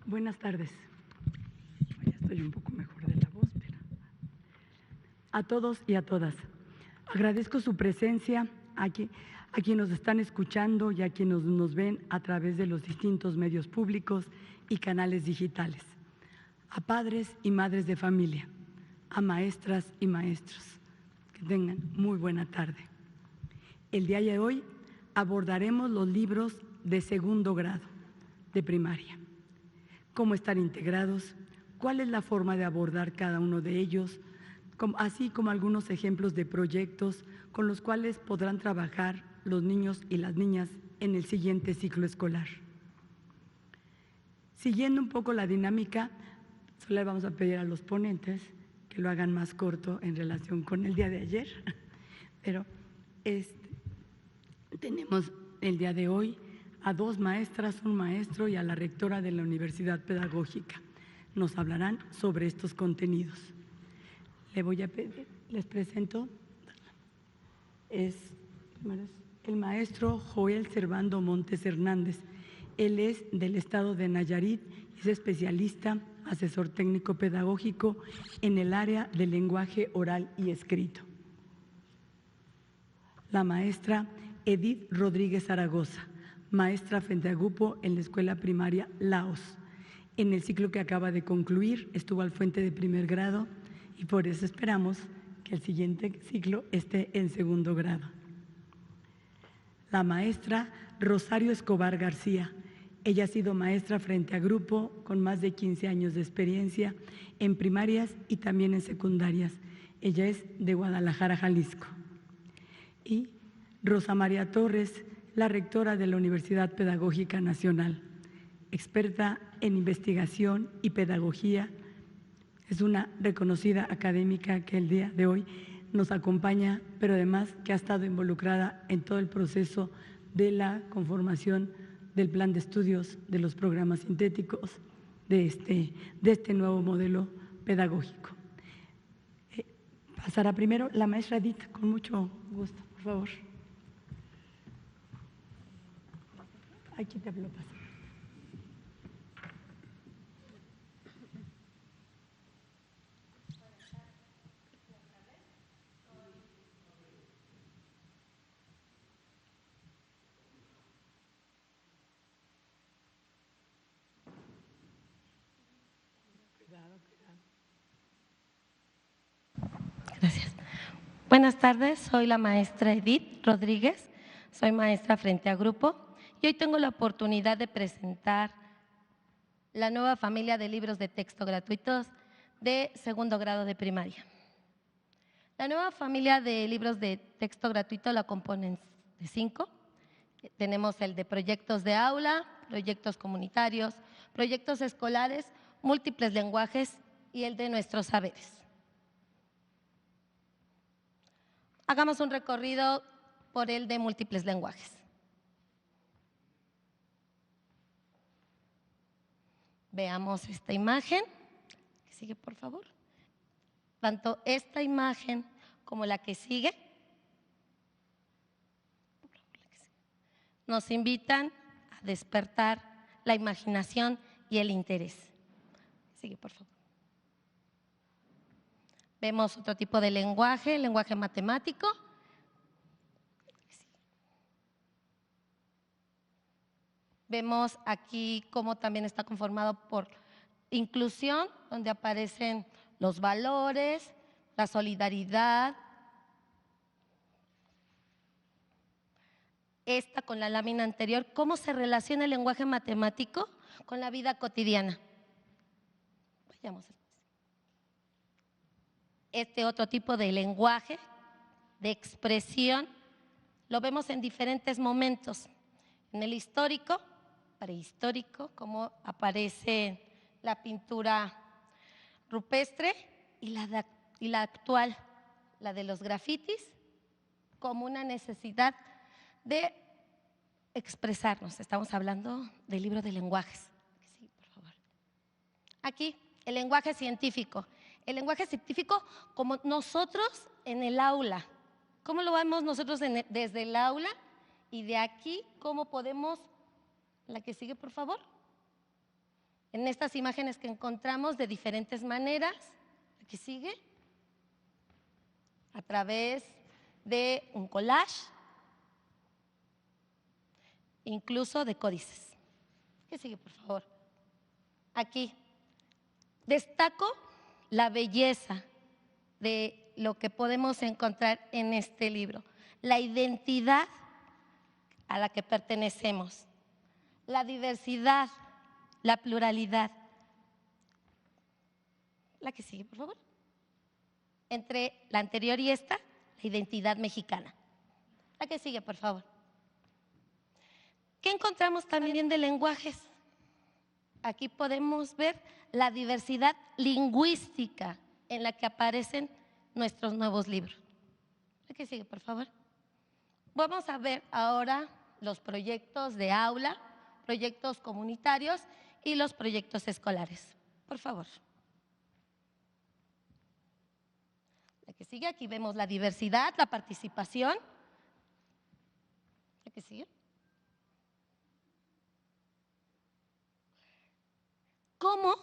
Buenas tardes. Ya estoy un poco mejor de la voz, pero a todos y a todas. Agradezco su presencia aquí, a quienes nos están escuchando y a quienes nos ven a través de los distintos medios públicos y canales digitales. A padres y madres de familia, a maestras y maestros. Que tengan muy buena tarde. El día de hoy abordaremos los libros de segundo grado de primaria. Cómo estar integrados, cuál es la forma de abordar cada uno de ellos, así como algunos ejemplos de proyectos con los cuales podrán trabajar los niños y las niñas en el siguiente ciclo escolar. Siguiendo un poco la dinámica, solo le vamos a pedir a los ponentes que lo hagan más corto en relación con el día de ayer, pero tenemos el día de hoy a dos maestras, un maestro y a la rectora de la Universidad Pedagógica. Nos hablarán sobre estos contenidos. Le voy a pedir, les presento, es el maestro Joel Servando Montes Hernández. Él es del estado de Nayarit y es especialista, asesor técnico pedagógico en el área del lenguaje oral y escrito. La maestra Edith Rodríguez Zaragoza, maestra frente a grupo en la escuela primaria Laos. En el ciclo que acaba de concluir estuvo al frente de primer grado y por eso esperamos que el siguiente ciclo esté en segundo grado. La maestra Rosario Escobar García. Ella ha sido maestra frente a grupo con más de 15 años de experiencia en primarias y también en secundarias. Ella es de Guadalajara, Jalisco. Y Rosa María Torres, la rectora de la Universidad Pedagógica Nacional, experta en investigación y pedagogía. Es una reconocida académica que el día de hoy nos acompaña, pero además que ha estado involucrada en todo el proceso de la conformación del plan de estudios de los programas sintéticos de este nuevo modelo pedagógico. Pasará primero la maestra Edith, con mucho gusto, por favor. Aquí te lo paso. Gracias. Buenas tardes, soy la maestra Edith Rodríguez, soy maestra frente a grupo y hoy tengo la oportunidad de presentar la nueva familia de libros de texto gratuitos de segundo grado de primaria. La nueva familia de libros de texto gratuito la componen de 5. Tenemos el de proyectos de aula, proyectos comunitarios, proyectos escolares, múltiples lenguajes y el de nuestros saberes. Hagamos un recorrido por el de múltiples lenguajes. Veamos esta imagen. Que sigue, por favor. Tanto esta imagen como la que sigue nos invitan a despertar la imaginación y el interés. Sigue, por favor. Vemos otro tipo de lenguaje, el lenguaje matemático. Vemos aquí cómo también está conformado por inclusión, donde aparecen los valores, la solidaridad. Esta con la lámina anterior, cómo se relaciona el lenguaje matemático con la vida cotidiana. Vayamos. Este otro tipo de lenguaje, de expresión, lo vemos en diferentes momentos. En el histórico, prehistórico, como aparece la pintura rupestre y la actual, la de los grafitis, como una necesidad de expresarnos. Estamos hablando del libro de lenguajes. Sí, por favor. Aquí, el lenguaje científico. El lenguaje científico como nosotros en el aula. ¿Cómo lo vemos nosotros desde el aula? Y de aquí, ¿cómo podemos? La que sigue, por favor. En estas imágenes que encontramos de diferentes maneras, aquí sigue, a través de un collage, incluso de códices. ¿Qué sigue, por favor? Aquí destaco la belleza de lo que podemos encontrar en este libro, la identidad a la que pertenecemos, la diversidad, la pluralidad. La que sigue, por favor. Entre la anterior y esta, la identidad mexicana. La que sigue, por favor. ¿Qué encontramos también de lenguajes? Aquí podemos ver la diversidad lingüística en la que aparecen nuestros nuevos libros. La que sigue, por favor. Vamos a ver ahora los proyectos de aula, proyectos comunitarios y los proyectos escolares. Por favor. La que sigue, aquí vemos la diversidad, la participación. La que sigue. ¿Cómo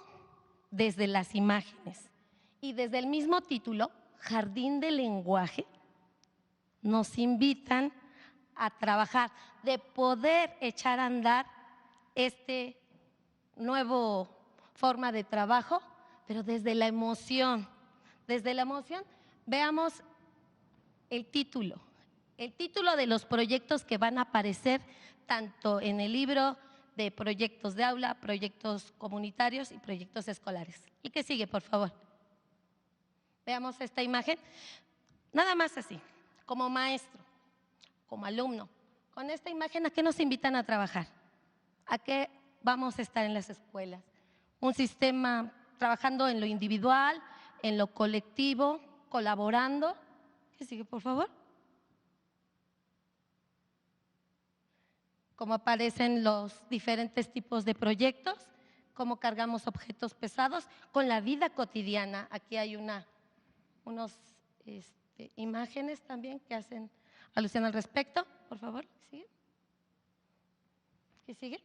desde las imágenes y desde el mismo título, Jardín del Lenguaje, nos invitan a trabajar, de poder echar a andar este nuevo forma de trabajo, pero desde la emoción. Desde la emoción, veamos el título de los proyectos que van a aparecer tanto en el libro de proyectos de aula, proyectos comunitarios y proyectos escolares. ¿Y qué sigue, por favor? Veamos esta imagen, nada más así, como maestro, como alumno. Con esta imagen, ¿a qué nos invitan a trabajar? ¿A qué vamos a estar en las escuelas? Un sistema trabajando en lo individual, en lo colectivo, colaborando. ¿Qué sigue, por favor? Cómo aparecen los diferentes tipos de proyectos, cómo cargamos objetos pesados con la vida cotidiana. Aquí hay unas imágenes también que hacen alusión al respecto. Por favor, ¿sigue? ¿Qué sigue?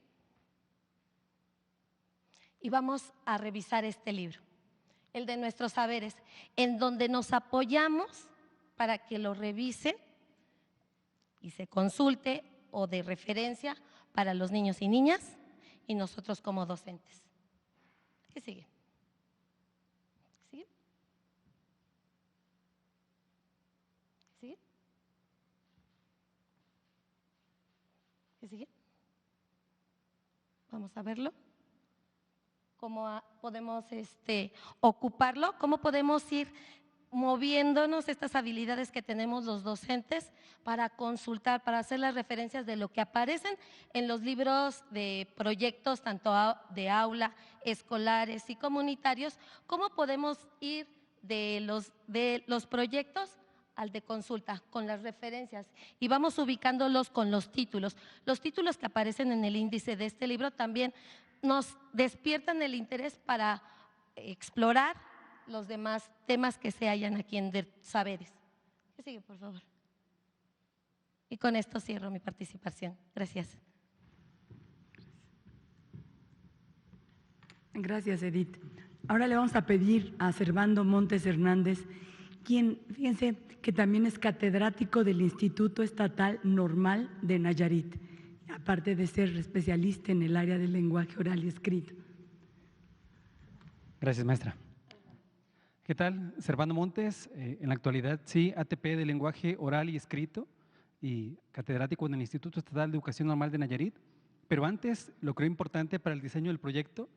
Y vamos a revisar este libro, el de nuestros saberes, en donde nos apoyamos para que lo revisen y se consulte o de referencia para los niños y niñas y nosotros como docentes. ¿Qué sigue? ¿Qué sigue? ¿Qué sigue? ¿Qué sigue? Vamos a verlo. ¿Cómo podemos ocuparlo? ¿Cómo podemos ir moviéndonos estas habilidades que tenemos los docentes para consultar, para hacer las referencias de lo que aparecen en los libros de proyectos, tanto de aula, escolares y comunitarios? ¿Cómo podemos ir de los proyectos al de consulta, con las referencias? Y vamos ubicándolos con los títulos. Los títulos que aparecen en el índice de este libro también nos despiertan el interés para explorar los demás temas que se hallan aquí en saberes. ¿Qué sigue, por favor? Y con esto cierro mi participación. Gracias. Gracias, Edith. Ahora le vamos a pedir a Servando Montes Hernández, quien, fíjense, que también es catedrático del Instituto Estatal Normal de Nayarit, aparte de ser especialista en el área del lenguaje oral y escrito. Gracias, maestra. ¿Qué tal? Servando Montes, en la actualidad sí, ATP de lenguaje oral y escrito y catedrático en el Instituto Estatal de Educación Normal de Nayarit, pero antes lo creo importante para el diseño del proyecto,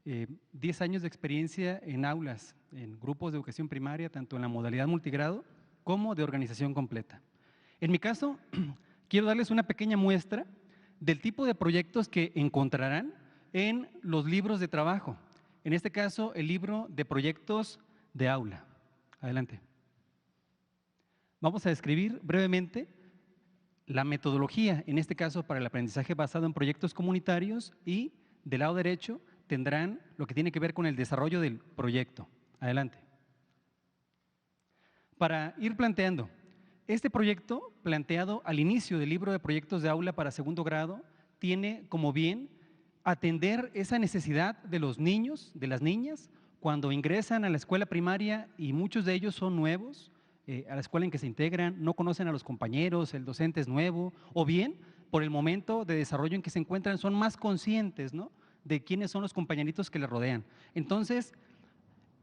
10 años de experiencia en aulas, en grupos de educación primaria, tanto en la modalidad multigrado como de organización completa. En mi caso, quiero darles una pequeña muestra del tipo de proyectos que encontrarán en los libros de trabajo. En este caso, el libro de proyectos de aula. Adelante. Vamos a describir brevemente la metodología, en este caso para el aprendizaje basado en proyectos comunitarios, y del lado derecho tendrán lo que tiene que ver con el desarrollo del proyecto. Adelante. Para ir planteando, este proyecto planteado al inicio del libro de proyectos de aula para segundo grado tiene como bien atender esa necesidad de los niños, de las niñas, cuando ingresan a la escuela primaria y muchos de ellos son nuevos, a la escuela en que se integran, no conocen a los compañeros, el docente es nuevo, o bien por el momento de desarrollo en que se encuentran son más conscientes, ¿no?, de quiénes son los compañeritos que les rodean. Entonces,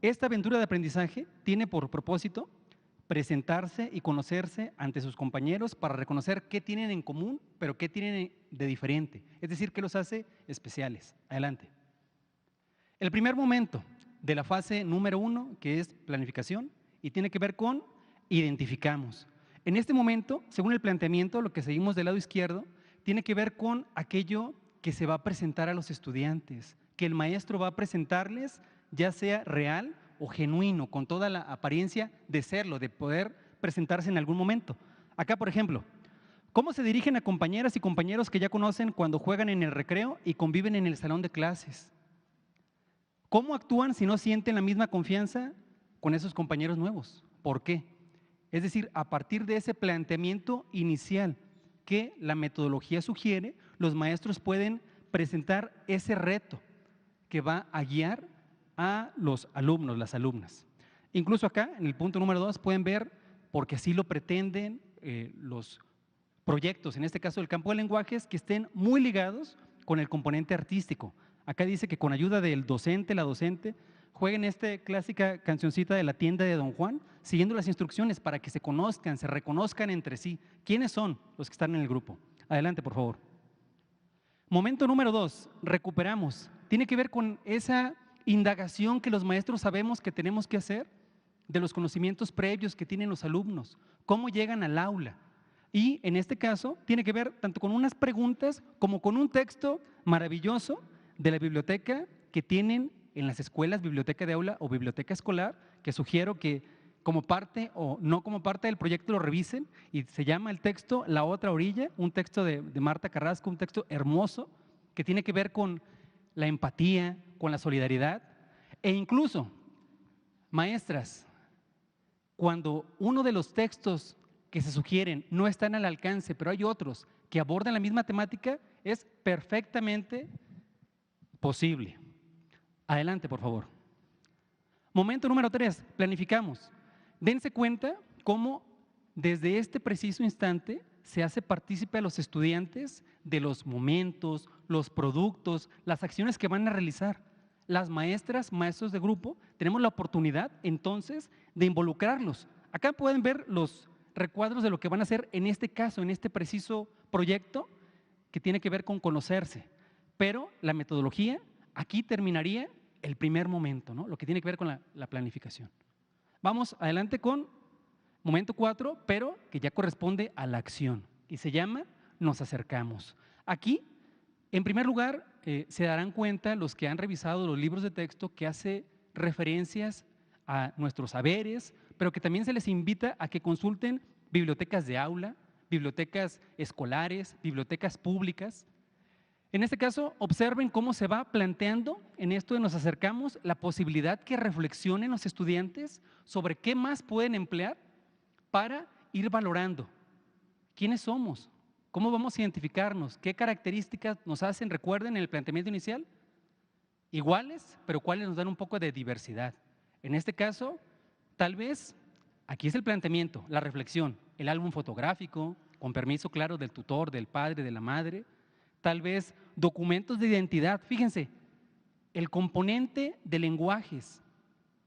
esta aventura de aprendizaje tiene por propósito presentarse y conocerse ante sus compañeros para reconocer qué tienen en común, pero qué tienen de diferente, es decir, qué los hace especiales. Adelante. El primer momento de la fase número 1, que es planificación, y tiene que ver con identificamos. En este momento, según el planteamiento, lo que seguimos del lado izquierdo, tiene que ver con aquello que se va a presentar a los estudiantes, que el maestro va a presentarles, ya sea real o genuino, con toda la apariencia de serlo, de poder presentarse en algún momento. Acá, por ejemplo, ¿cómo se dirigen a compañeras y compañeros que ya conocen cuando juegan en el recreo y conviven en el salón de clases? ¿Cómo actúan si no sienten la misma confianza con esos compañeros nuevos? ¿Por qué? Es decir, a partir de ese planteamiento inicial que la metodología sugiere, los maestros pueden presentar ese reto que va a guiar a los alumnos, las alumnas. Incluso acá, en el punto número 2, pueden ver, porque así lo pretenden los proyectos, en este caso del campo de lenguajes, que estén muy ligados con el componente artístico. Acá dice que con ayuda del docente, la docente, jueguen esta clásica cancioncita de la tienda de Don Juan, siguiendo las instrucciones para que se conozcan, se reconozcan entre sí. ¿Quiénes son los que están en el grupo? Adelante, por favor. Momento número 2, recuperamos. Tiene que ver con esa indagación que los maestros sabemos que tenemos que hacer de los conocimientos previos que tienen los alumnos, cómo llegan al aula. Y en este caso tiene que ver tanto con unas preguntas como con un texto maravilloso de la biblioteca que tienen en las escuelas, biblioteca de aula o biblioteca escolar, que sugiero que como parte o no como parte del proyecto lo revisen, y se llama el texto La otra orilla, un texto de Marta Carrasco, un texto hermoso que tiene que ver con la empatía, con la solidaridad, e incluso, maestras, cuando uno de los textos que se sugieren no están al alcance, pero hay otros que abordan la misma temática, es perfectamente posible. Adelante, por favor. Momento número 3, planificamos. Dense cuenta cómo desde este preciso instante se hace partícipe a los estudiantes de los momentos, los productos, las acciones que van a realizar. Las maestras, maestros de grupo, tenemos la oportunidad entonces de involucrarlos. Acá pueden ver los recuadros de lo que van a hacer en este caso, en este preciso proyecto que tiene que ver con conocerse. Pero la metodología aquí terminaría el primer momento, ¿no?, lo que tiene que ver con la planificación. Vamos adelante con momento 4, pero que ya corresponde a la acción y se llama Nos acercamos. Aquí, en primer lugar, se darán cuenta los que han revisado los libros de texto que hace referencias a nuestros saberes, pero que también se les invita a que consulten bibliotecas de aula, bibliotecas escolares, bibliotecas públicas. En este caso, observen cómo se va planteando en esto de Nos acercamos la posibilidad que reflexionen los estudiantes sobre qué más pueden emplear para ir valorando quiénes somos, cómo vamos a identificarnos, qué características nos hacen, recuerden en el planteamiento inicial, iguales, pero cuáles nos dan un poco de diversidad. En este caso, tal vez, aquí es el planteamiento, la reflexión, el álbum fotográfico, con permiso claro del tutor, del padre, de la madre, tal vez documentos de identidad. Fíjense, el componente de lenguajes,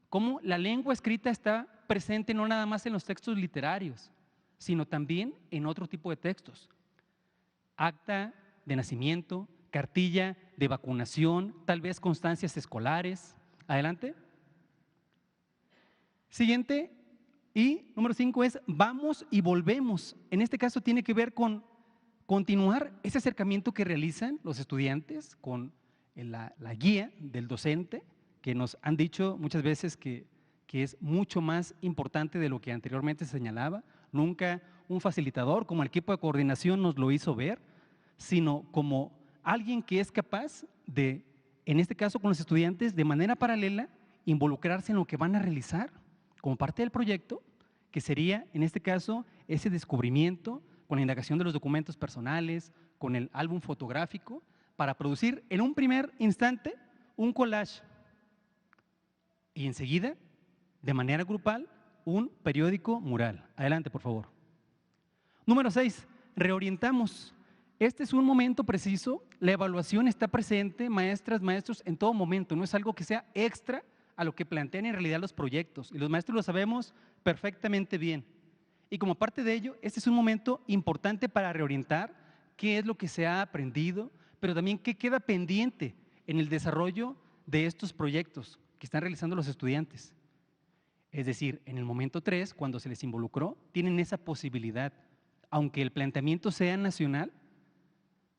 cómo la lengua escrita está presente no nada más en los textos literarios, sino también en otro tipo de textos. Acta de nacimiento, cartilla de vacunación, tal vez constancias escolares. Adelante. Siguiente, y número 5 es vamos y volvemos. En este caso tiene que ver con continuar ese acercamiento que realizan los estudiantes con la guía del docente, que nos han dicho muchas veces que es mucho más importante de lo que anteriormente se señalaba. Nunca un facilitador como el equipo de coordinación nos lo hizo ver, sino como alguien que es capaz de, en este caso con los estudiantes, de manera paralela, involucrarse en lo que van a realizar como parte del proyecto, que sería, en este caso, ese descubrimiento con la indagación de los documentos personales, con el álbum fotográfico, para producir en un primer instante un collage y enseguida, de manera grupal, un periódico mural. Adelante, por favor. Número 6, reorientamos. Este es un momento preciso, la evaluación está presente, maestras, maestros, en todo momento, no es algo que sea extra a lo que plantean en realidad los proyectos, y los maestros lo sabemos perfectamente bien. Y como parte de ello, este es un momento importante para reorientar qué es lo que se ha aprendido, pero también qué queda pendiente en el desarrollo de estos proyectos que están realizando los estudiantes. Es decir, en el momento 3, cuando se les involucró, tienen esa posibilidad. Aunque el planteamiento sea nacional,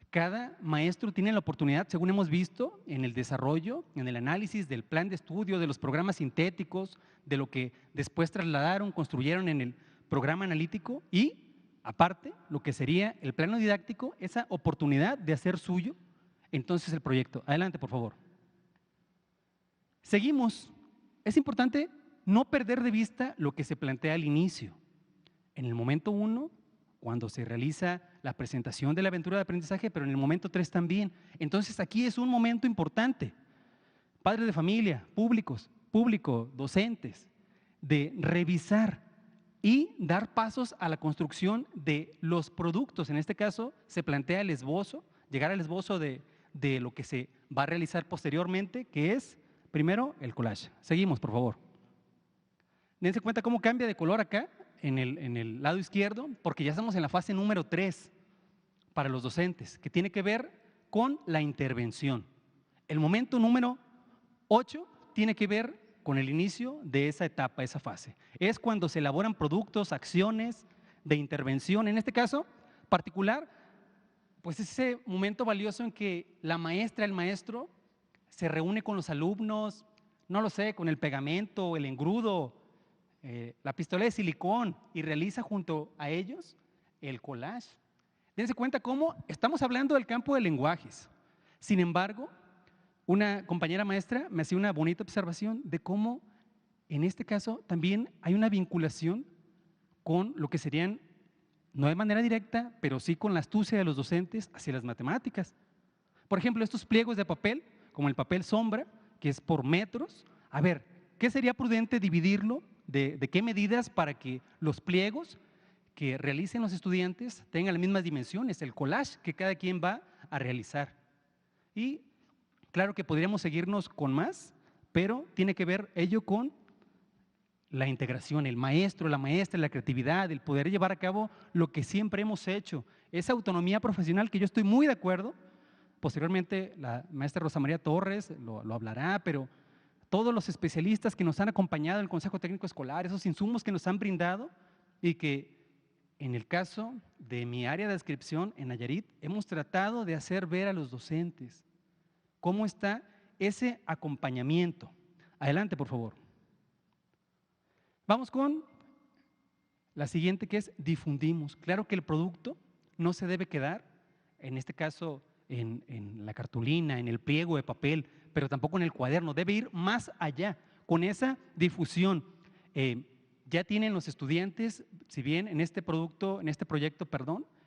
cada maestro tiene la oportunidad, según hemos visto, en el desarrollo, en el análisis del plan de estudio, de los programas sintéticos, de lo que después trasladaron, construyeron en el programa analítico y, aparte, lo que sería el plano didáctico, esa oportunidad de hacer suyo, entonces el proyecto. Adelante, por favor. Seguimos. Es importante no perder de vista lo que se plantea al inicio. En el momento 1, cuando se realiza la presentación de la aventura de aprendizaje, pero en el momento 3 también. Entonces aquí es un momento importante. Padres de familia, público, docentes, de revisar y dar pasos a la construcción de los productos. En este caso se plantea el esbozo, llegar al esbozo de lo que se va a realizar posteriormente, que es primero el collage. Seguimos, por favor. Dense cuenta cómo cambia de color acá, en el lado izquierdo, porque ya estamos en la fase número 3 para los docentes, que tiene que ver con la intervención. El momento número 8 tiene que ver con el inicio de esa etapa, esa fase. Es cuando se elaboran productos, acciones de intervención. En este caso particular, pues ese momento valioso en que la maestra, el maestro, se reúne con los alumnos, no lo sé, con el pegamento, el engrudo, la pistola de silicón y realiza junto a ellos el collage. Dense cuenta cómo estamos hablando del campo de lenguajes. Sin embargo, una compañera maestra me hacía una bonita observación de cómo en este caso también hay una vinculación con lo que serían, no de manera directa, pero sí con la astucia de los docentes hacia las matemáticas. Por ejemplo, estos pliegos de papel, como el papel sombra, que es por metros. A ver, ¿qué sería prudente dividirlo? ¿De qué medidas para que los pliegos que realicen los estudiantes tengan las mismas dimensiones, el collage que cada quien va a realizar? Y claro que podríamos seguirnos con más, pero tiene que ver ello con la integración, el maestro, la maestra, la creatividad, el poder llevar a cabo lo que siempre hemos hecho, esa autonomía profesional que yo estoy muy de acuerdo. Posteriormente la maestra Rosa María Torres lo hablará, pero todos los especialistas que nos han acompañado en el Consejo Técnico Escolar, esos insumos que nos han brindado y que en el caso de mi área de adscripción en Nayarit, hemos tratado de hacer ver a los docentes cómo está ese acompañamiento. Adelante, por favor. Vamos con la siguiente, que es difundimos. Claro que el producto no se debe quedar, en este caso, en la cartulina, en el pliego de papel, pero tampoco en el cuaderno, debe ir más allá con esa difusión. Ya tienen los estudiantes, si bien en este proyecto,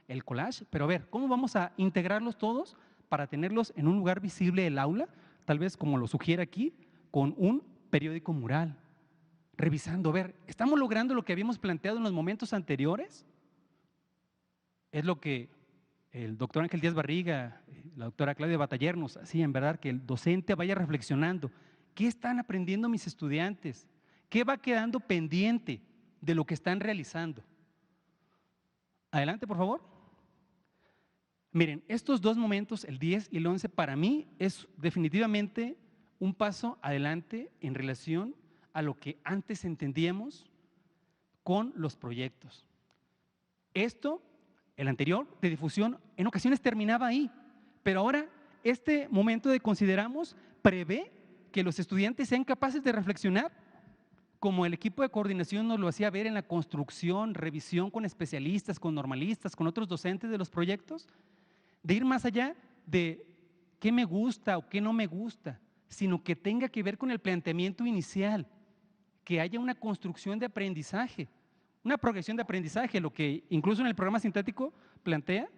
el collage, pero a ver, ¿cómo vamos a integrarlos todos para tenerlos en un lugar visible del aula? Tal vez como lo sugiere aquí, con un periódico mural, revisando, a ver, ¿estamos logrando lo que habíamos planteado en los momentos anteriores? Es lo que el doctor Ángel Díaz Barriga, la doctora Claudia Bataller nos hacía, en verdad, que el docente vaya reflexionando. ¿Qué están aprendiendo mis estudiantes? ¿Qué va quedando pendiente de lo que están realizando? Adelante, por favor. Miren, estos dos momentos, el 10 y el 11, para mí es definitivamente un paso adelante en relación a lo que antes entendíamos con los proyectos. Esto, el anterior de difusión, en ocasiones terminaba ahí, pero ahora este momento de consideramos prevé que los estudiantes sean capaces de reflexionar, como el equipo de coordinación nos lo hacía ver en la construcción, revisión con especialistas, con normalistas, con otros docentes de los proyectos, de ir más allá de qué me gusta o qué no me gusta, sino que tenga que ver con el planteamiento inicial, que haya una construcción de aprendizaje, una progresión de aprendizaje, lo que incluso en el programa sintético plantea,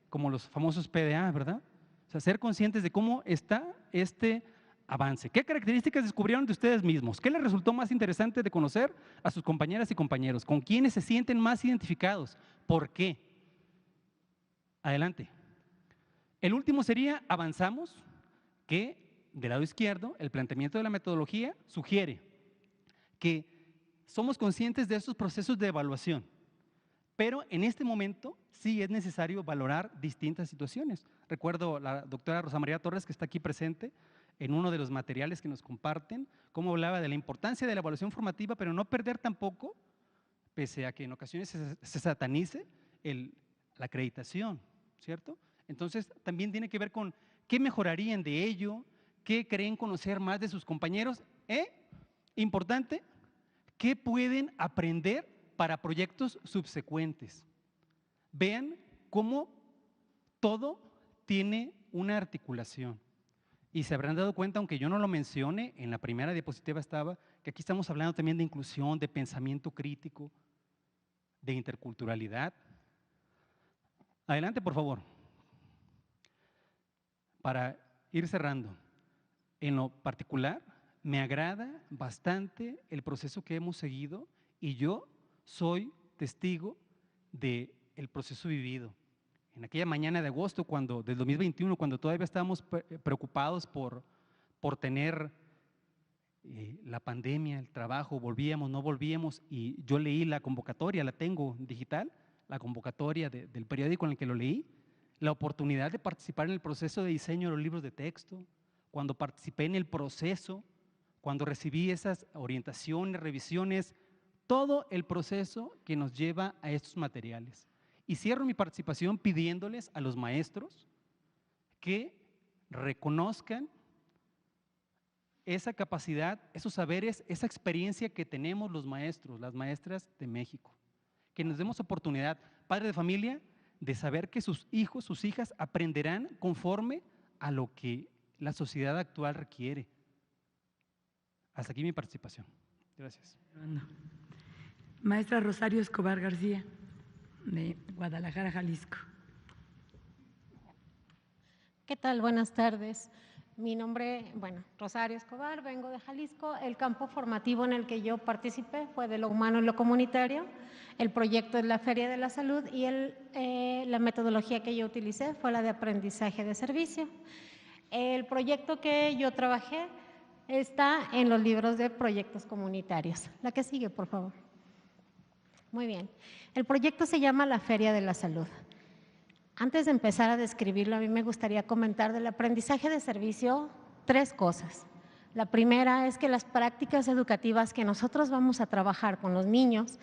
como los famosos PDA, ¿verdad? O sea, ser conscientes de cómo está este avance. ¿Qué características descubrieron de ustedes mismos? ¿Qué les resultó más interesante de conocer a sus compañeras y compañeros? ¿Con quiénes se sienten más identificados? ¿Por qué? Adelante. El último sería avanzamos, que del lado izquierdo el planteamiento de la metodología sugiere que somos conscientes de estos procesos de evaluación, pero en este momento sí es necesario valorar distintas situaciones. Recuerdo la doctora Rosa María Torres, que está aquí presente, en uno de los materiales que nos comparten, cómo hablaba de la importancia de la evaluación formativa, pero no perder tampoco, pese a que en ocasiones se satanice, la acreditación, ¿cierto? Entonces también tiene que ver con qué mejorarían de ello, qué creen conocer más de sus compañeros, importante, qué pueden aprender para proyectos subsecuentes. Vean cómo todo tiene una articulación. Y se habrán dado cuenta, aunque yo no lo mencione, en la primera diapositiva estaba, que aquí estamos hablando también de inclusión, de pensamiento crítico, de interculturalidad. Adelante, por favor. Para ir cerrando, en lo particular, me agrada bastante el proceso que hemos seguido y yo soy testigo del proceso vivido. En aquella mañana de agosto, del 2021, cuando todavía estábamos preocupados por tener la pandemia, el trabajo, volvíamos, no volvíamos, y yo leí la convocatoria, la tengo digital, la convocatoria del periódico en el que lo leí, la oportunidad de participar en el proceso de diseño de los libros de texto, cuando participé en el proceso, cuando recibí esas orientaciones, revisiones, todo el proceso que nos lleva a estos materiales. Y cierro mi participación pidiéndoles a los maestros que reconozcan esa capacidad, esos saberes, esa experiencia que tenemos los maestros, las maestras de México. Que nos demos oportunidad, padre de familia, de saber que sus hijos, sus hijas aprenderán conforme a lo que la sociedad actual requiere. Hasta aquí mi participación. Gracias. Maestra Rosario Escobar García, de Guadalajara, Jalisco. ¿Qué tal? Buenas tardes. Mi nombre, Rosario Escobar, vengo de Jalisco. El campo formativo en el que yo participé fue de lo humano y lo comunitario. El proyecto es la Feria de la Salud y la metodología que yo utilicé fue la de aprendizaje de servicio. El proyecto que yo trabajé está en los libros de proyectos comunitarios. La que sigue, por favor. Muy bien. El proyecto se llama la Feria de la Salud. Antes de empezar a describirlo, a mí me gustaría comentar del aprendizaje de servicio 3 cosas. La primera es que las prácticas educativas que nosotros vamos a trabajar con los niños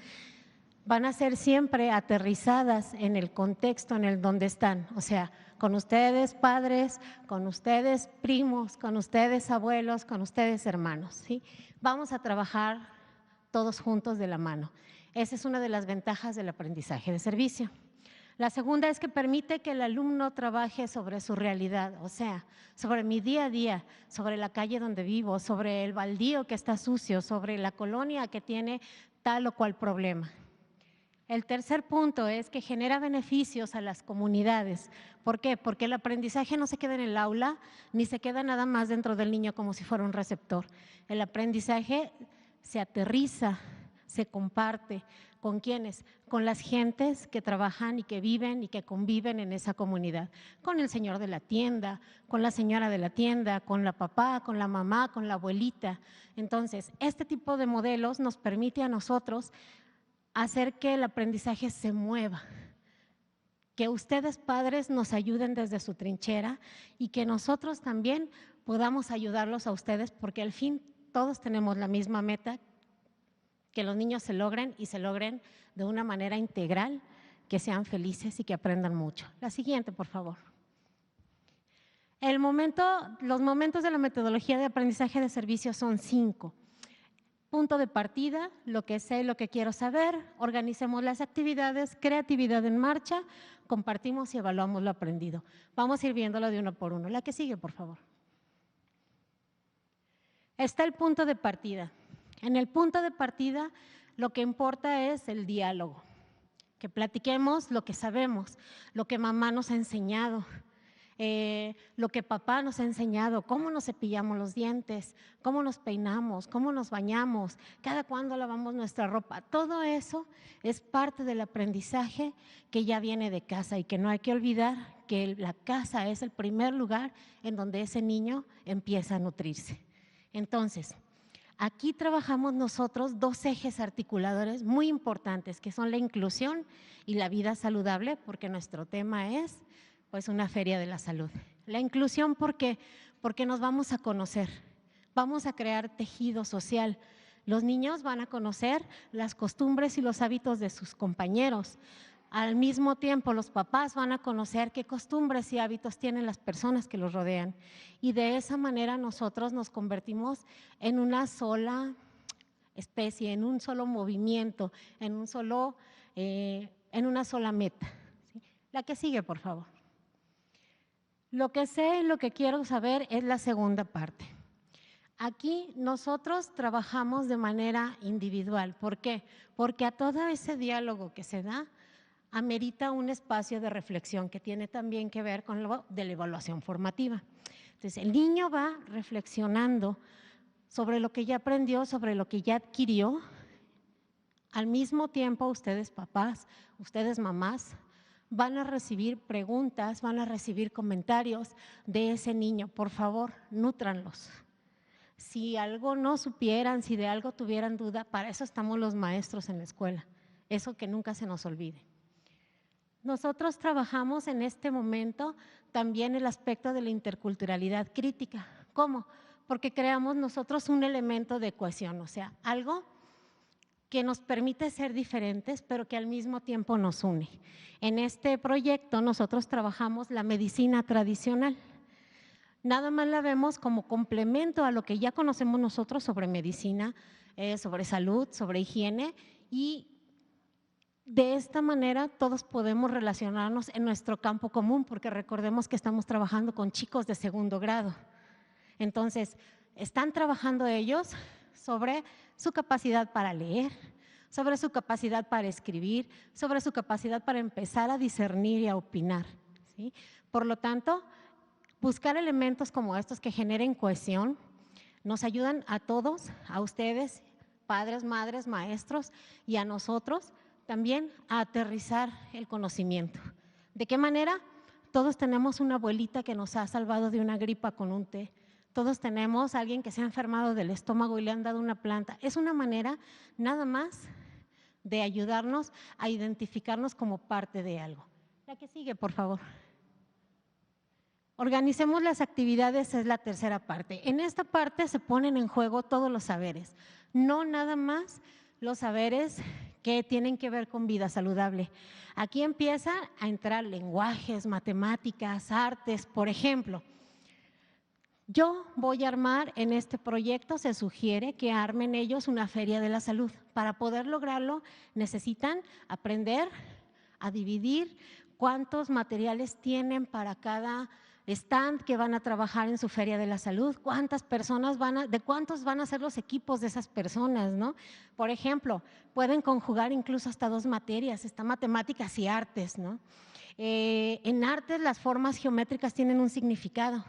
van a ser siempre aterrizadas en el contexto en el donde están, o sea, con ustedes padres, con ustedes primos, con ustedes abuelos, con ustedes hermanos, ¿sí? Vamos a trabajar todos juntos de la mano. Esa es una de las ventajas del aprendizaje de servicio. La segunda es que permite que el alumno trabaje sobre su realidad, o sea, sobre mi día a día, sobre la calle donde vivo, sobre el baldío que está sucio, sobre la colonia que tiene tal o cual problema. El tercer punto es que genera beneficios a las comunidades. ¿Por qué? Porque el aprendizaje no se queda en el aula, ni se queda nada más dentro del niño como si fuera un receptor. El aprendizaje se aterriza, se comparte. ¿Con quiénes? Con las gentes que trabajan y que viven y que conviven en esa comunidad. Con el señor de la tienda, con la señora de la tienda, con la papá, con la mamá, con la abuelita. Entonces, este tipo de modelos nos permite a nosotros hacer que el aprendizaje se mueva, que ustedes padres nos ayuden desde su trinchera y que nosotros también podamos ayudarlos a ustedes, porque al fin todos tenemos la misma meta, que los niños se logren y se logren de una manera integral, que sean felices y que aprendan mucho. La siguiente, por favor. Los momentos de la metodología de aprendizaje de servicio son 5. Punto de partida, lo que sé, lo que quiero saber, organicemos las actividades, creatividad en marcha, compartimos y evaluamos lo aprendido. Vamos a ir viéndolo de uno por uno. La que sigue, por favor. Está el punto de partida. En el punto de partida, lo que importa es el diálogo, que platiquemos lo que sabemos, lo que mamá nos ha enseñado. lo que papá nos ha enseñado, cómo nos cepillamos los dientes, cómo nos peinamos, cómo nos bañamos, cada cuándo lavamos nuestra ropa. Todo eso es parte del aprendizaje que ya viene de casa y que no hay que olvidar que la casa es el primer lugar en donde ese niño empieza a nutrirse. Entonces, aquí trabajamos nosotros dos ejes articuladores muy importantes, que son la inclusión y la vida saludable, porque nuestro tema es pues una feria de la salud. La inclusión, ¿por qué? Porque nos vamos a conocer, vamos a crear tejido social. Los niños van a conocer las costumbres y los hábitos de sus compañeros. Al mismo tiempo, los papás van a conocer qué costumbres y hábitos tienen las personas que los rodean. Y de esa manera nosotros nos convertimos en una sola especie, en un solo movimiento, en una sola meta. ¿Sí? La que sigue, por favor. Lo que sé y lo que quiero saber es la segunda parte. Aquí nosotros trabajamos de manera individual. ¿Por qué? Porque a todo ese diálogo que se da, amerita un espacio de reflexión que tiene también que ver con lo de la evaluación formativa. Entonces, el niño va reflexionando sobre lo que ya aprendió, sobre lo que ya adquirió. Al mismo tiempo, ustedes papás, ustedes mamás, van a recibir preguntas, van a recibir comentarios de ese niño. Por favor, nútranlos. Si algo no supieran, si de algo tuvieran duda, para eso estamos los maestros en la escuela. Eso que nunca se nos olvide. Nosotros trabajamos en este momento también el aspecto de la interculturalidad crítica. ¿Cómo? Porque creamos nosotros un elemento de cohesión, o sea, algo que nos permite ser diferentes, pero que al mismo tiempo nos une. En este proyecto nosotros trabajamos la medicina tradicional. Nada más la vemos como complemento a lo que ya conocemos nosotros sobre medicina, sobre salud, sobre higiene, y de esta manera todos podemos relacionarnos en nuestro campo común, porque recordemos que estamos trabajando con chicos de segundo grado. Entonces, están trabajando ellos sobre su capacidad para leer, sobre su capacidad para escribir, sobre su capacidad para empezar a discernir y a opinar, ¿sí? Por lo tanto, buscar elementos como estos que generen cohesión nos ayudan a todos, a ustedes, padres, madres, maestros, y a nosotros también a aterrizar el conocimiento. ¿De qué manera? Todos tenemos una abuelita que nos ha salvado de una gripa con un té. Todos tenemos a alguien que se ha enfermado del estómago y le han dado una planta. Es una manera nada más de ayudarnos a identificarnos como parte de algo. La que sigue, por favor. Organicemos las actividades, es la tercera parte. En esta parte se ponen en juego todos los saberes, no nada más los saberes que tienen que ver con vida saludable. Aquí empieza a entrar lenguajes, matemáticas, artes, por ejemplo. Yo voy a armar en este proyecto, se sugiere que armen ellos una feria de la salud. Para poder lograrlo necesitan aprender a dividir cuántos materiales tienen para cada stand que van a trabajar en su feria de la salud, cuántas personas de cuántos van a ser los equipos de esas personas, ¿no? Por ejemplo, pueden conjugar incluso hasta 2 materias, está matemáticas y artes, ¿no? En artes las formas geométricas tienen un significado.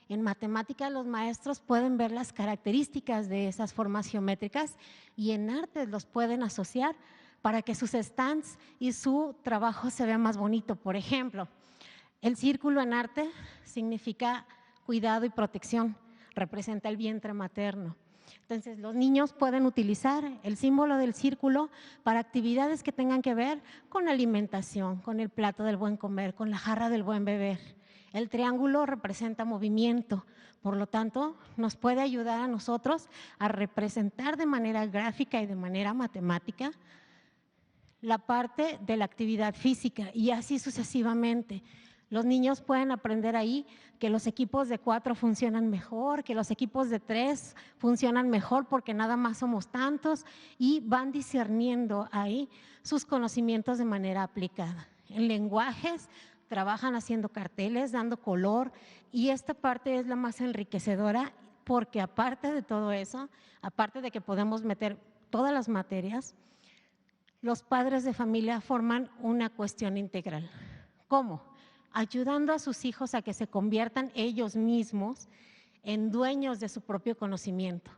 En matemáticas los maestros pueden ver las características de esas formas geométricas y en artes los pueden asociar para que sus stands y su trabajo se vea más bonito. Por ejemplo, el círculo en arte significa cuidado y protección, representa el vientre materno. Entonces, los niños pueden utilizar el símbolo del círculo para actividades que tengan que ver con alimentación, con el plato del buen comer, con la jarra del buen beber. El triángulo representa movimiento, por lo tanto, nos puede ayudar a nosotros a representar de manera gráfica y de manera matemática la parte de la actividad física y así sucesivamente. Los niños pueden aprender ahí que los equipos de 4 funcionan mejor, que los equipos de 3 funcionan mejor porque nada más somos tantos y van discerniendo ahí sus conocimientos de manera aplicada. En lenguajes trabajan haciendo carteles, dando color y esta parte es la más enriquecedora porque aparte de todo eso, aparte de que podemos meter todas las materias, los padres de familia forman una cuestión integral. ¿Cómo? ayudando a sus hijos a que se conviertan ellos mismos en dueños de su propio conocimiento,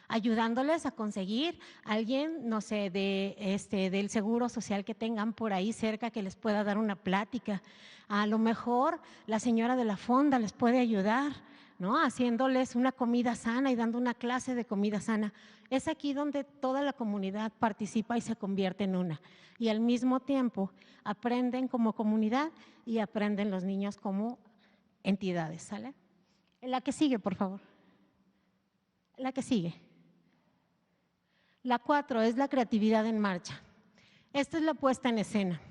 ayudándoles a conseguir a alguien, no sé, del seguro social que tengan por ahí cerca que les pueda dar una plática. A lo mejor la señora de la fonda les puede ayudar, ¿no? Haciéndoles una comida sana y dando una clase de comida sana. Es aquí donde toda la comunidad participa y se convierte en una. Y al mismo tiempo aprenden como comunidad y aprenden los niños como entidades, ¿sale? La que sigue, por favor. La que sigue. La 4 es la creatividad en marcha. Esta es la puesta en escena.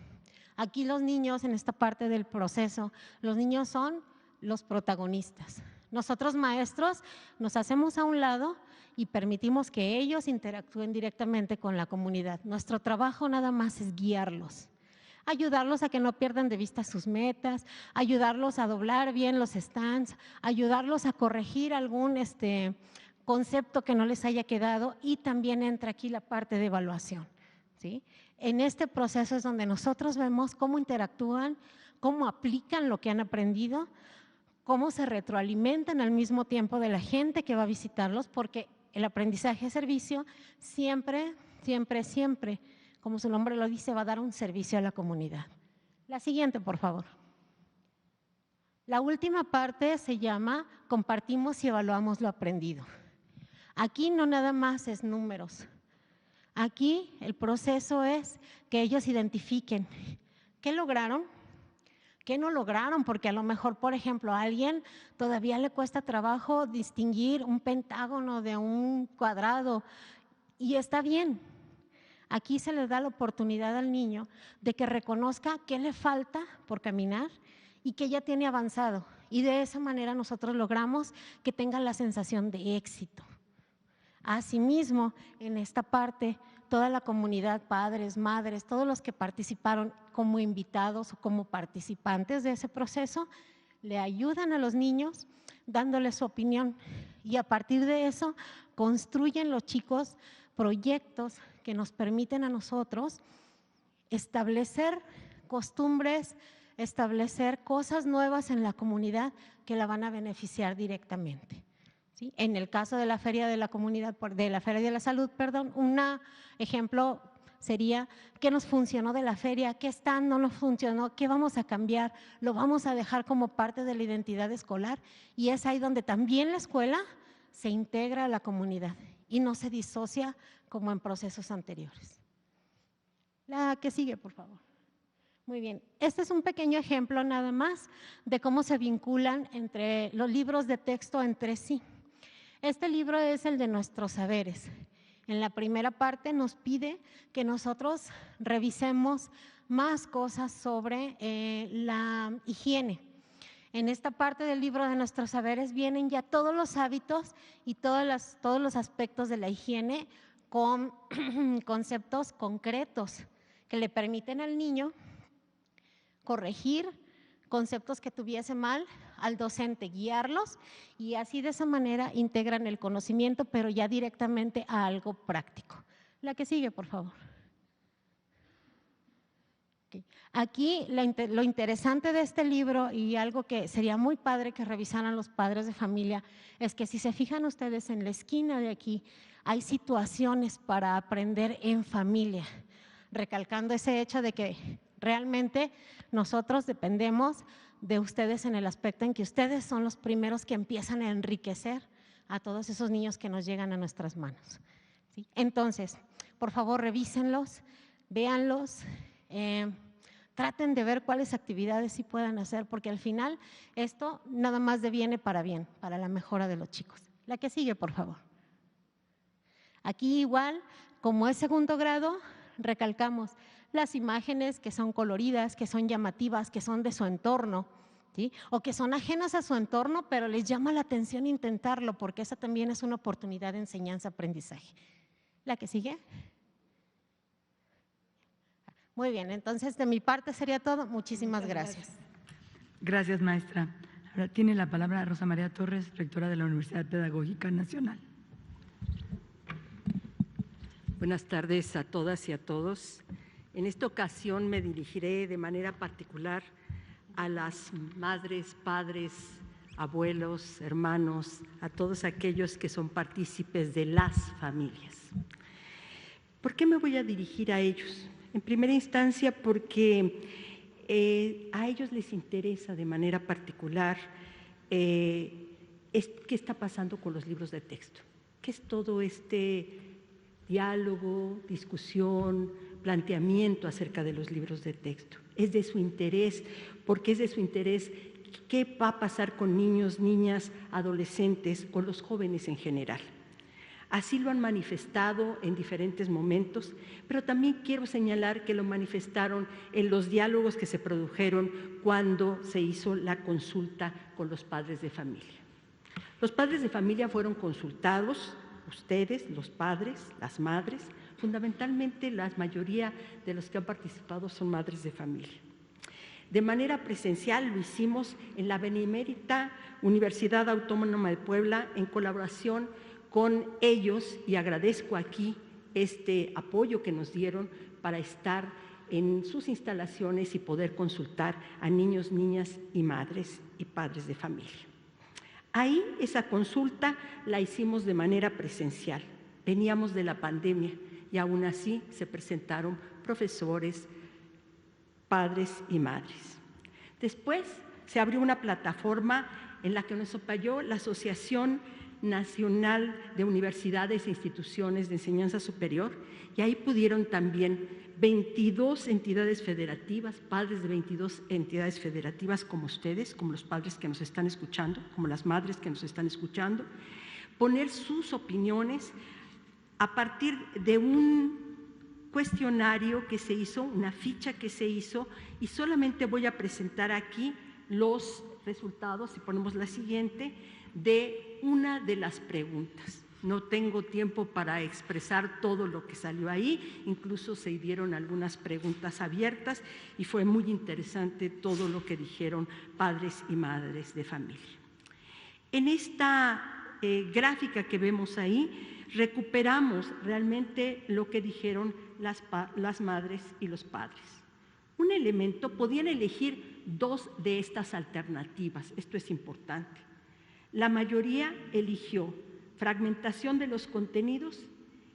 Aquí los niños, en esta parte del proceso, los niños son los protagonistas. Nosotros maestros nos hacemos a un lado y permitimos que ellos interactúen directamente con la comunidad. Nuestro trabajo nada más es guiarlos, ayudarlos a que no pierdan de vista sus metas, ayudarlos a doblar bien los stands, ayudarlos a corregir algún concepto que no les haya quedado, y también entra aquí la parte de evaluación, ¿sí? En este proceso es donde nosotros vemos cómo interactúan, cómo aplican lo que han aprendido, cómo se retroalimentan al mismo tiempo de la gente que va a visitarlos, porque el aprendizaje a servicio siempre, siempre, siempre, como su nombre lo dice, va a dar un servicio a la comunidad. La siguiente, por favor. La última parte se llama compartimos y evaluamos lo aprendido. Aquí no nada más es números. Aquí el proceso es que ellos identifiquen qué lograron, qué no lograron, porque a lo mejor, por ejemplo, a alguien todavía le cuesta trabajo distinguir un pentágono de un cuadrado, y está bien. Aquí se le da la oportunidad al niño de que reconozca qué le falta por caminar y que ya tiene avanzado, y de esa manera nosotros logramos que tengan la sensación de éxito. Asimismo, en esta parte, toda la comunidad, padres, madres, todos los que participaron como invitados o como participantes de ese proceso, le ayudan a los niños dándoles su opinión, y a partir de eso construyen los chicos proyectos que nos permiten a nosotros establecer costumbres, establecer cosas nuevas en la comunidad que la van a beneficiar directamente. ¿Sí? En el caso de la Feria de la Comunidad, de la Feria de la Salud, perdón, un ejemplo sería qué nos funcionó de la feria, qué stand no nos funcionó, qué vamos a cambiar, lo vamos a dejar como parte de la identidad escolar, y es ahí donde también la escuela se integra a la comunidad y no se disocia como en procesos anteriores. La que sigue, por favor. Muy bien, este es un pequeño ejemplo nada más de cómo se vinculan entre los libros de texto entre sí. Este libro es el de nuestros saberes. En la primera parte nos pide que nosotros revisemos más cosas sobre la higiene. En esta parte del libro de nuestros saberes vienen ya todos los hábitos y todos los aspectos de la higiene con conceptos concretos que le permiten al niño corregir conceptos que tuviese mal, al docente guiarlos, y así de esa manera integran el conocimiento, pero ya directamente a algo práctico. La que sigue, por favor. Okay. Aquí lo interesante de este libro, y algo que sería muy padre que revisaran los padres de familia, es que si se fijan ustedes en la esquina de aquí, hay situaciones para aprender en familia, recalcando ese hecho de que realmente nosotros dependemos de ustedes en el aspecto en que ustedes son los primeros que empiezan a enriquecer a todos esos niños que nos llegan a nuestras manos. ¿Sí? Entonces, por favor, revísenlos, véanlos, traten de ver cuáles actividades sí puedan hacer, porque al final esto nada más deviene para bien, para la mejora de los chicos. La que sigue, por favor. Aquí igual, como es segundo grado, recalcamos las imágenes que son coloridas, que son llamativas, que son de su entorno, ¿sí? O que son ajenas a su entorno, pero les llama la atención intentarlo, porque esa también es una oportunidad de enseñanza-aprendizaje. ¿La que sigue? Muy bien, entonces de mi parte sería todo. Muchísimas gracias. Gracias, maestra. Ahora tiene la palabra Rosa María Torres, rectora de la Universidad Pedagógica Nacional. Buenas tardes a todas y a todos. En esta ocasión me dirigiré de manera particular a las madres, padres, abuelos, hermanos, a todos aquellos que son partícipes de las familias. ¿Por qué me voy a dirigir a ellos? En primera instancia, porque a ellos les interesa de manera particular qué está pasando con los libros de texto, qué es todo este diálogo, discusión, planteamiento acerca de los libros de texto. Es de su interés, porque es de su interés qué va a pasar con niños, niñas, adolescentes o los jóvenes en general. Así lo han manifestado en diferentes momentos, pero también quiero señalar que lo manifestaron en los diálogos que se produjeron cuando se hizo la consulta con los padres de familia. Los padres de familia fueron consultados, ustedes, los padres, las madres, fundamentalmente la mayoría de los que han participado son madres de familia. De manera presencial lo hicimos en la Benemérita Universidad Autónoma de Puebla en colaboración con ellos, y agradezco aquí este apoyo que nos dieron para estar en sus instalaciones y poder consultar a niños, niñas y madres y padres de familia. Ahí esa consulta la hicimos de manera presencial. Veníamos de la pandemia y aún así se presentaron profesores, padres y madres. Después se abrió una plataforma en la que nos apoyó la Asociación Nacional de Universidades e Instituciones de Enseñanza Superior, y ahí pudieron también 22 entidades federativas, padres de 22 entidades federativas como ustedes, como los padres que nos están escuchando, como las madres que nos están escuchando, poner sus opiniones a partir de un cuestionario que se hizo, una ficha que se hizo, y solamente voy a presentar aquí los resultados, si ponemos la siguiente, de una de las preguntas. No tengo tiempo para expresar todo lo que salió ahí, incluso se dieron algunas preguntas abiertas y fue muy interesante todo lo que dijeron padres y madres de familia. En esta gráfica que vemos ahí, recuperamos realmente lo que dijeron las madres y los padres. Un elemento, podían elegir dos de estas alternativas, esto es importante. La mayoría eligió fragmentación de los contenidos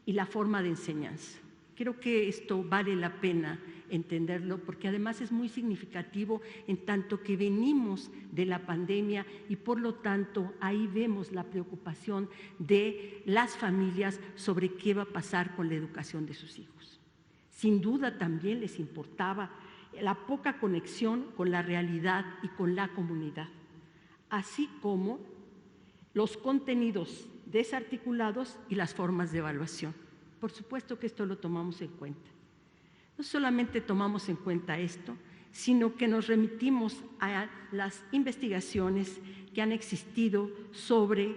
y la forma de enseñanza. Creo que esto vale la pena entenderlo porque además es muy significativo en tanto que venimos de la pandemia y por lo tanto ahí vemos la preocupación de las familias sobre qué va a pasar con la educación de sus hijos. Sin duda también les importaba la poca conexión con la realidad y con la comunidad, así como los contenidos desarticulados y las formas de evaluación. Por supuesto que esto lo tomamos en cuenta. No solamente tomamos en cuenta esto, sino que nos remitimos a las investigaciones que han existido sobre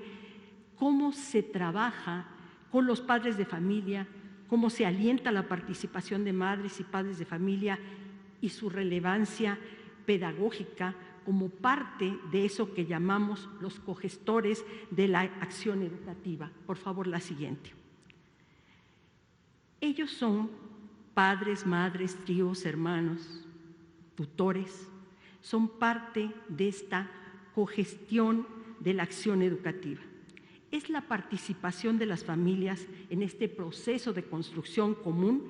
cómo se trabaja con los padres de familia, cómo se alienta la participación de madres y padres de familia y su relevancia pedagógica como parte de eso que llamamos los cogestores de la acción educativa. Por favor, la siguiente. Ellos son padres, madres, tíos, hermanos, tutores, son parte de esta cogestión de la acción educativa. Es la participación de las familias en este proceso de construcción común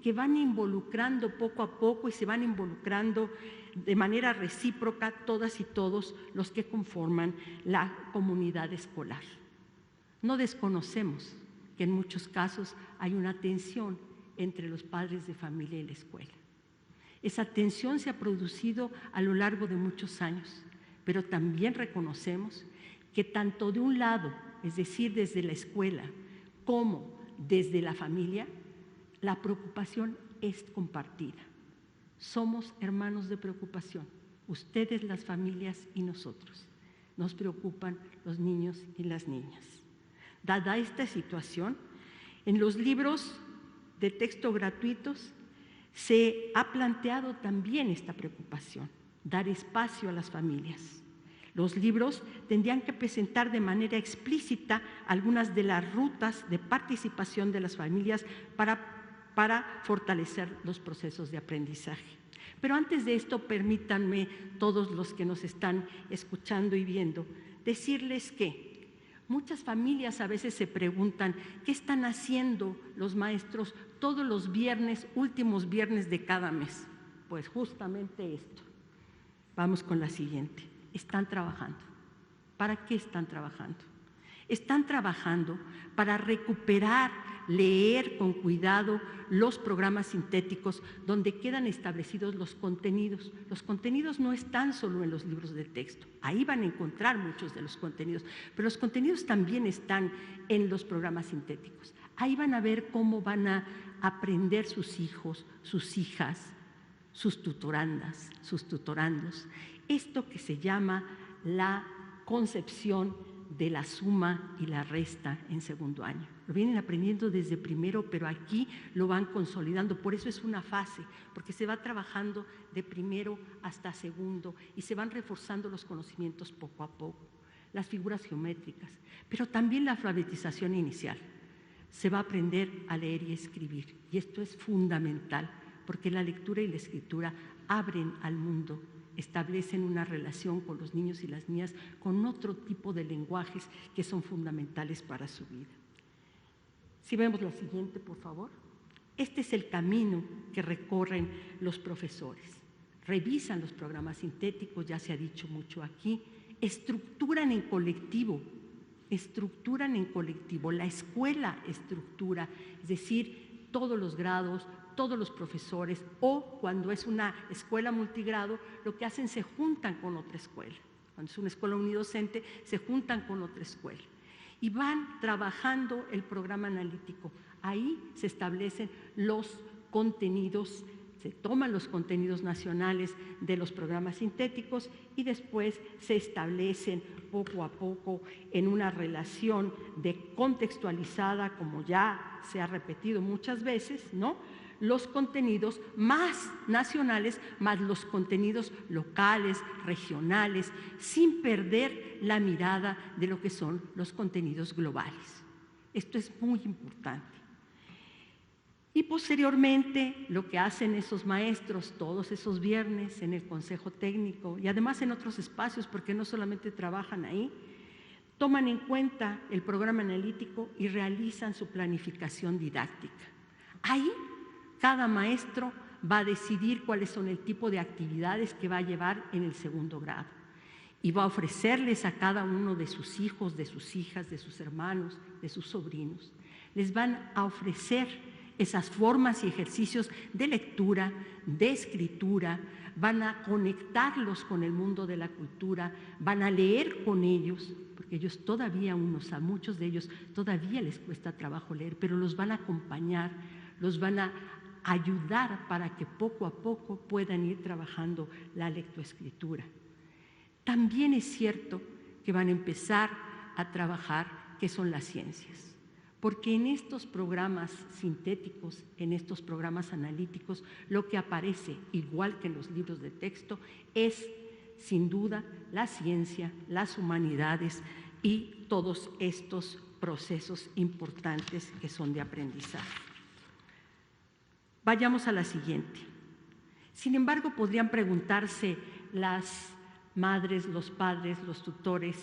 que van involucrando poco a poco y se van involucrando de manera recíproca todas y todos los que conforman la comunidad escolar. No desconocemos que en muchos casos hay una tensión entre los padres de familia y la escuela. Esa tensión se ha producido a lo largo de muchos años, pero también reconocemos que tanto de un lado, es decir, desde la escuela, como desde la familia, la preocupación es compartida. Somos hermanos de preocupación, ustedes, las familias y nosotros. Nos preocupan los niños y las niñas. Dada esta situación, en los libros de texto gratuitos se ha planteado también esta preocupación, dar espacio a las familias. Los libros tendrían que presentar de manera explícita algunas de las rutas de participación de las familias para para fortalecer los procesos de aprendizaje. Pero antes de esto, permítanme, todos los que nos están escuchando y viendo, decirles que muchas familias a veces se preguntan qué están haciendo los maestros todos los viernes, últimos viernes de cada mes. Pues justamente esto. Vamos con la siguiente. Están trabajando. ¿Para qué están trabajando? Están trabajando para recuperar, leer con cuidado los programas sintéticos donde quedan establecidos los contenidos. Los contenidos no están solo en los libros de texto, ahí van a encontrar muchos de los contenidos, pero los contenidos también están en los programas sintéticos. Ahí van a ver cómo van a aprender sus hijos, sus hijas, sus tutorandas, sus tutorandos, esto que se llama la concepción de la suma y la resta en segundo año. Lo vienen aprendiendo desde primero, pero aquí lo van consolidando. Por eso es una fase, porque se va trabajando de primero hasta segundo y se van reforzando los conocimientos poco a poco. Las figuras geométricas, pero también la alfabetización inicial. Se va a aprender a leer y escribir, y esto es fundamental, porque la lectura y la escritura abren al mundo, establecen una relación con los niños y las niñas con otro tipo de lenguajes que son fundamentales para su vida. Si vemos la siguiente, por favor. Este es el camino que recorren los profesores. Revisan los programas sintéticos, ya se ha dicho mucho aquí, estructuran en colectivo, la escuela estructura, es decir, todos los grados, todos los profesores, o cuando es una escuela multigrado, lo que hacen se juntan con otra escuela. Cuando es una escuela unidocente, se juntan con otra escuela. Y van trabajando el programa analítico. Ahí se establecen los contenidos, se toman los contenidos nacionales de los programas sintéticos y después se establecen poco a poco en una relación de contextualizada, como ya se ha repetido muchas veces, ¿no?, los contenidos más nacionales, más los contenidos locales, regionales, sin perder la mirada de lo que son los contenidos globales. Esto es muy importante. Y posteriormente, lo que hacen esos maestros todos esos viernes en el Consejo Técnico y además en otros espacios, porque no solamente trabajan ahí, toman en cuenta el programa analítico y realizan su planificación didáctica. Ahí cada maestro va a decidir cuáles son el tipo de actividades que va a llevar en el segundo grado y va a ofrecerles a cada uno de sus hijos, de sus hijas, de sus hermanos, de sus sobrinos. Les van a ofrecer esas formas y ejercicios de lectura, de escritura, van a conectarlos con el mundo de la cultura, van a leer con ellos, porque ellos todavía, a muchos de ellos todavía les cuesta trabajo leer, pero los van a acompañar, los van a ayudar para que poco a poco puedan ir trabajando la lectoescritura. También es cierto que van a empezar a trabajar qué son las ciencias, porque en estos programas sintéticos, en estos programas analíticos, lo que aparece, igual que en los libros de texto, es sin duda la ciencia, las humanidades y todos estos procesos importantes que son de aprendizaje. Vayamos a la siguiente. Sin embargo, podrían preguntarse las madres, los padres, los tutores,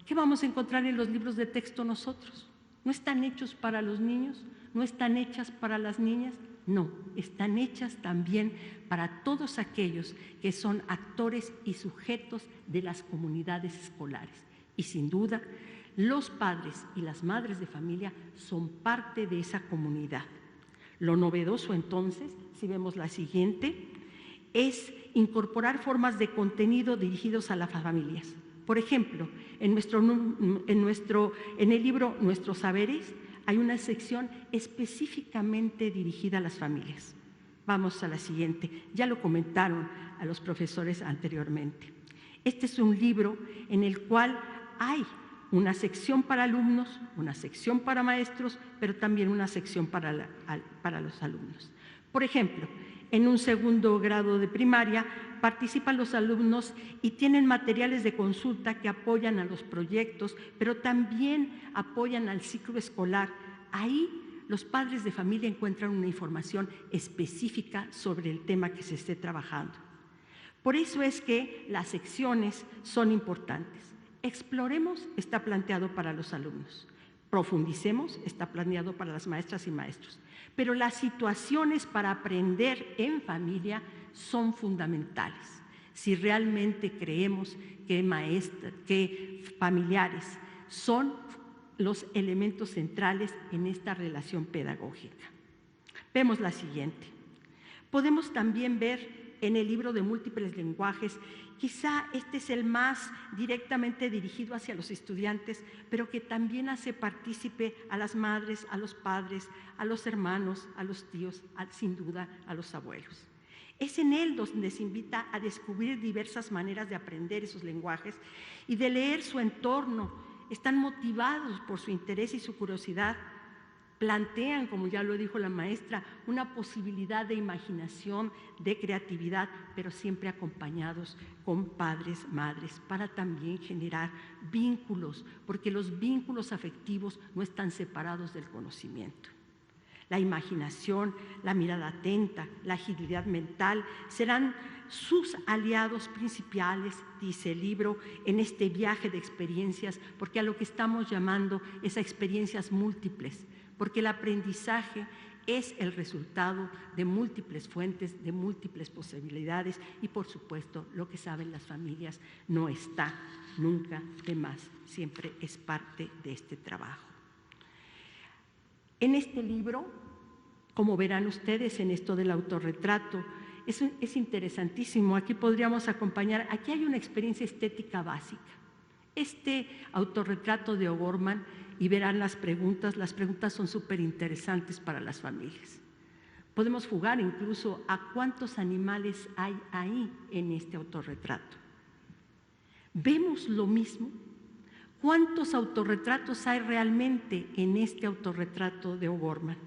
¿qué vamos a encontrar en los libros de texto nosotros? ¿No están hechos para los niños? ¿No están hechas para las niñas? No, están hechas también para todos aquellos que son actores y sujetos de las comunidades escolares. Y sin duda, los padres y las madres de familia son parte de esa comunidad. Lo novedoso entonces, si vemos la siguiente, es incorporar formas de contenido dirigidos a las familias. Por ejemplo, en el libro Nuestros Saberes hay una sección específicamente dirigida a las familias. Vamos a la siguiente, ya lo comentaron a los profesores anteriormente. Este es un libro en el cual hay una sección para alumnos, una sección para maestros, pero también una sección para los alumnos. Por ejemplo, en un segundo grado de primaria participan los alumnos y tienen materiales de consulta que apoyan a los proyectos, pero también apoyan al ciclo escolar. Ahí los padres de familia encuentran una información específica sobre el tema que se esté trabajando. Por eso es que las secciones son importantes. Exploremos está planteado para los alumnos. Profundicemos está planeado para las maestras y maestros. Pero las situaciones para aprender en familia son fundamentales. Si realmente creemos que familiares son los elementos centrales en esta relación pedagógica. Vemos la siguiente. Podemos también ver en el libro de múltiples lenguajes, quizá este es el más directamente dirigido hacia los estudiantes, pero que también hace partícipe a las madres, a los padres, a los hermanos, a los tíos, sin duda a los abuelos. Es en él donde se invita a descubrir diversas maneras de aprender esos lenguajes y de leer su entorno. Están motivados por su interés y su curiosidad. Plantean, como ya lo dijo la maestra, una posibilidad de imaginación, de creatividad, pero siempre acompañados con padres, madres, para también generar vínculos, porque los vínculos afectivos no están separados del conocimiento. La imaginación, la mirada atenta, la agilidad mental serán sus aliados principales, dice el libro, en este viaje de experiencias, porque a lo que estamos llamando es a experiencias múltiples, porque el aprendizaje es el resultado de múltiples fuentes, de múltiples posibilidades y, por supuesto, lo que saben las familias no está nunca de más, siempre es parte de este trabajo. En este libro, como verán ustedes en esto del autorretrato, es interesantísimo. Aquí podríamos acompañar, aquí hay una experiencia estética básica. Este autorretrato de O'Gorman, y verán las preguntas son súper interesantes para las familias. Podemos jugar incluso a cuántos animales hay ahí en este autorretrato. ¿Vemos lo mismo? ¿Cuántos autorretratos hay realmente en este autorretrato de O'Gorman?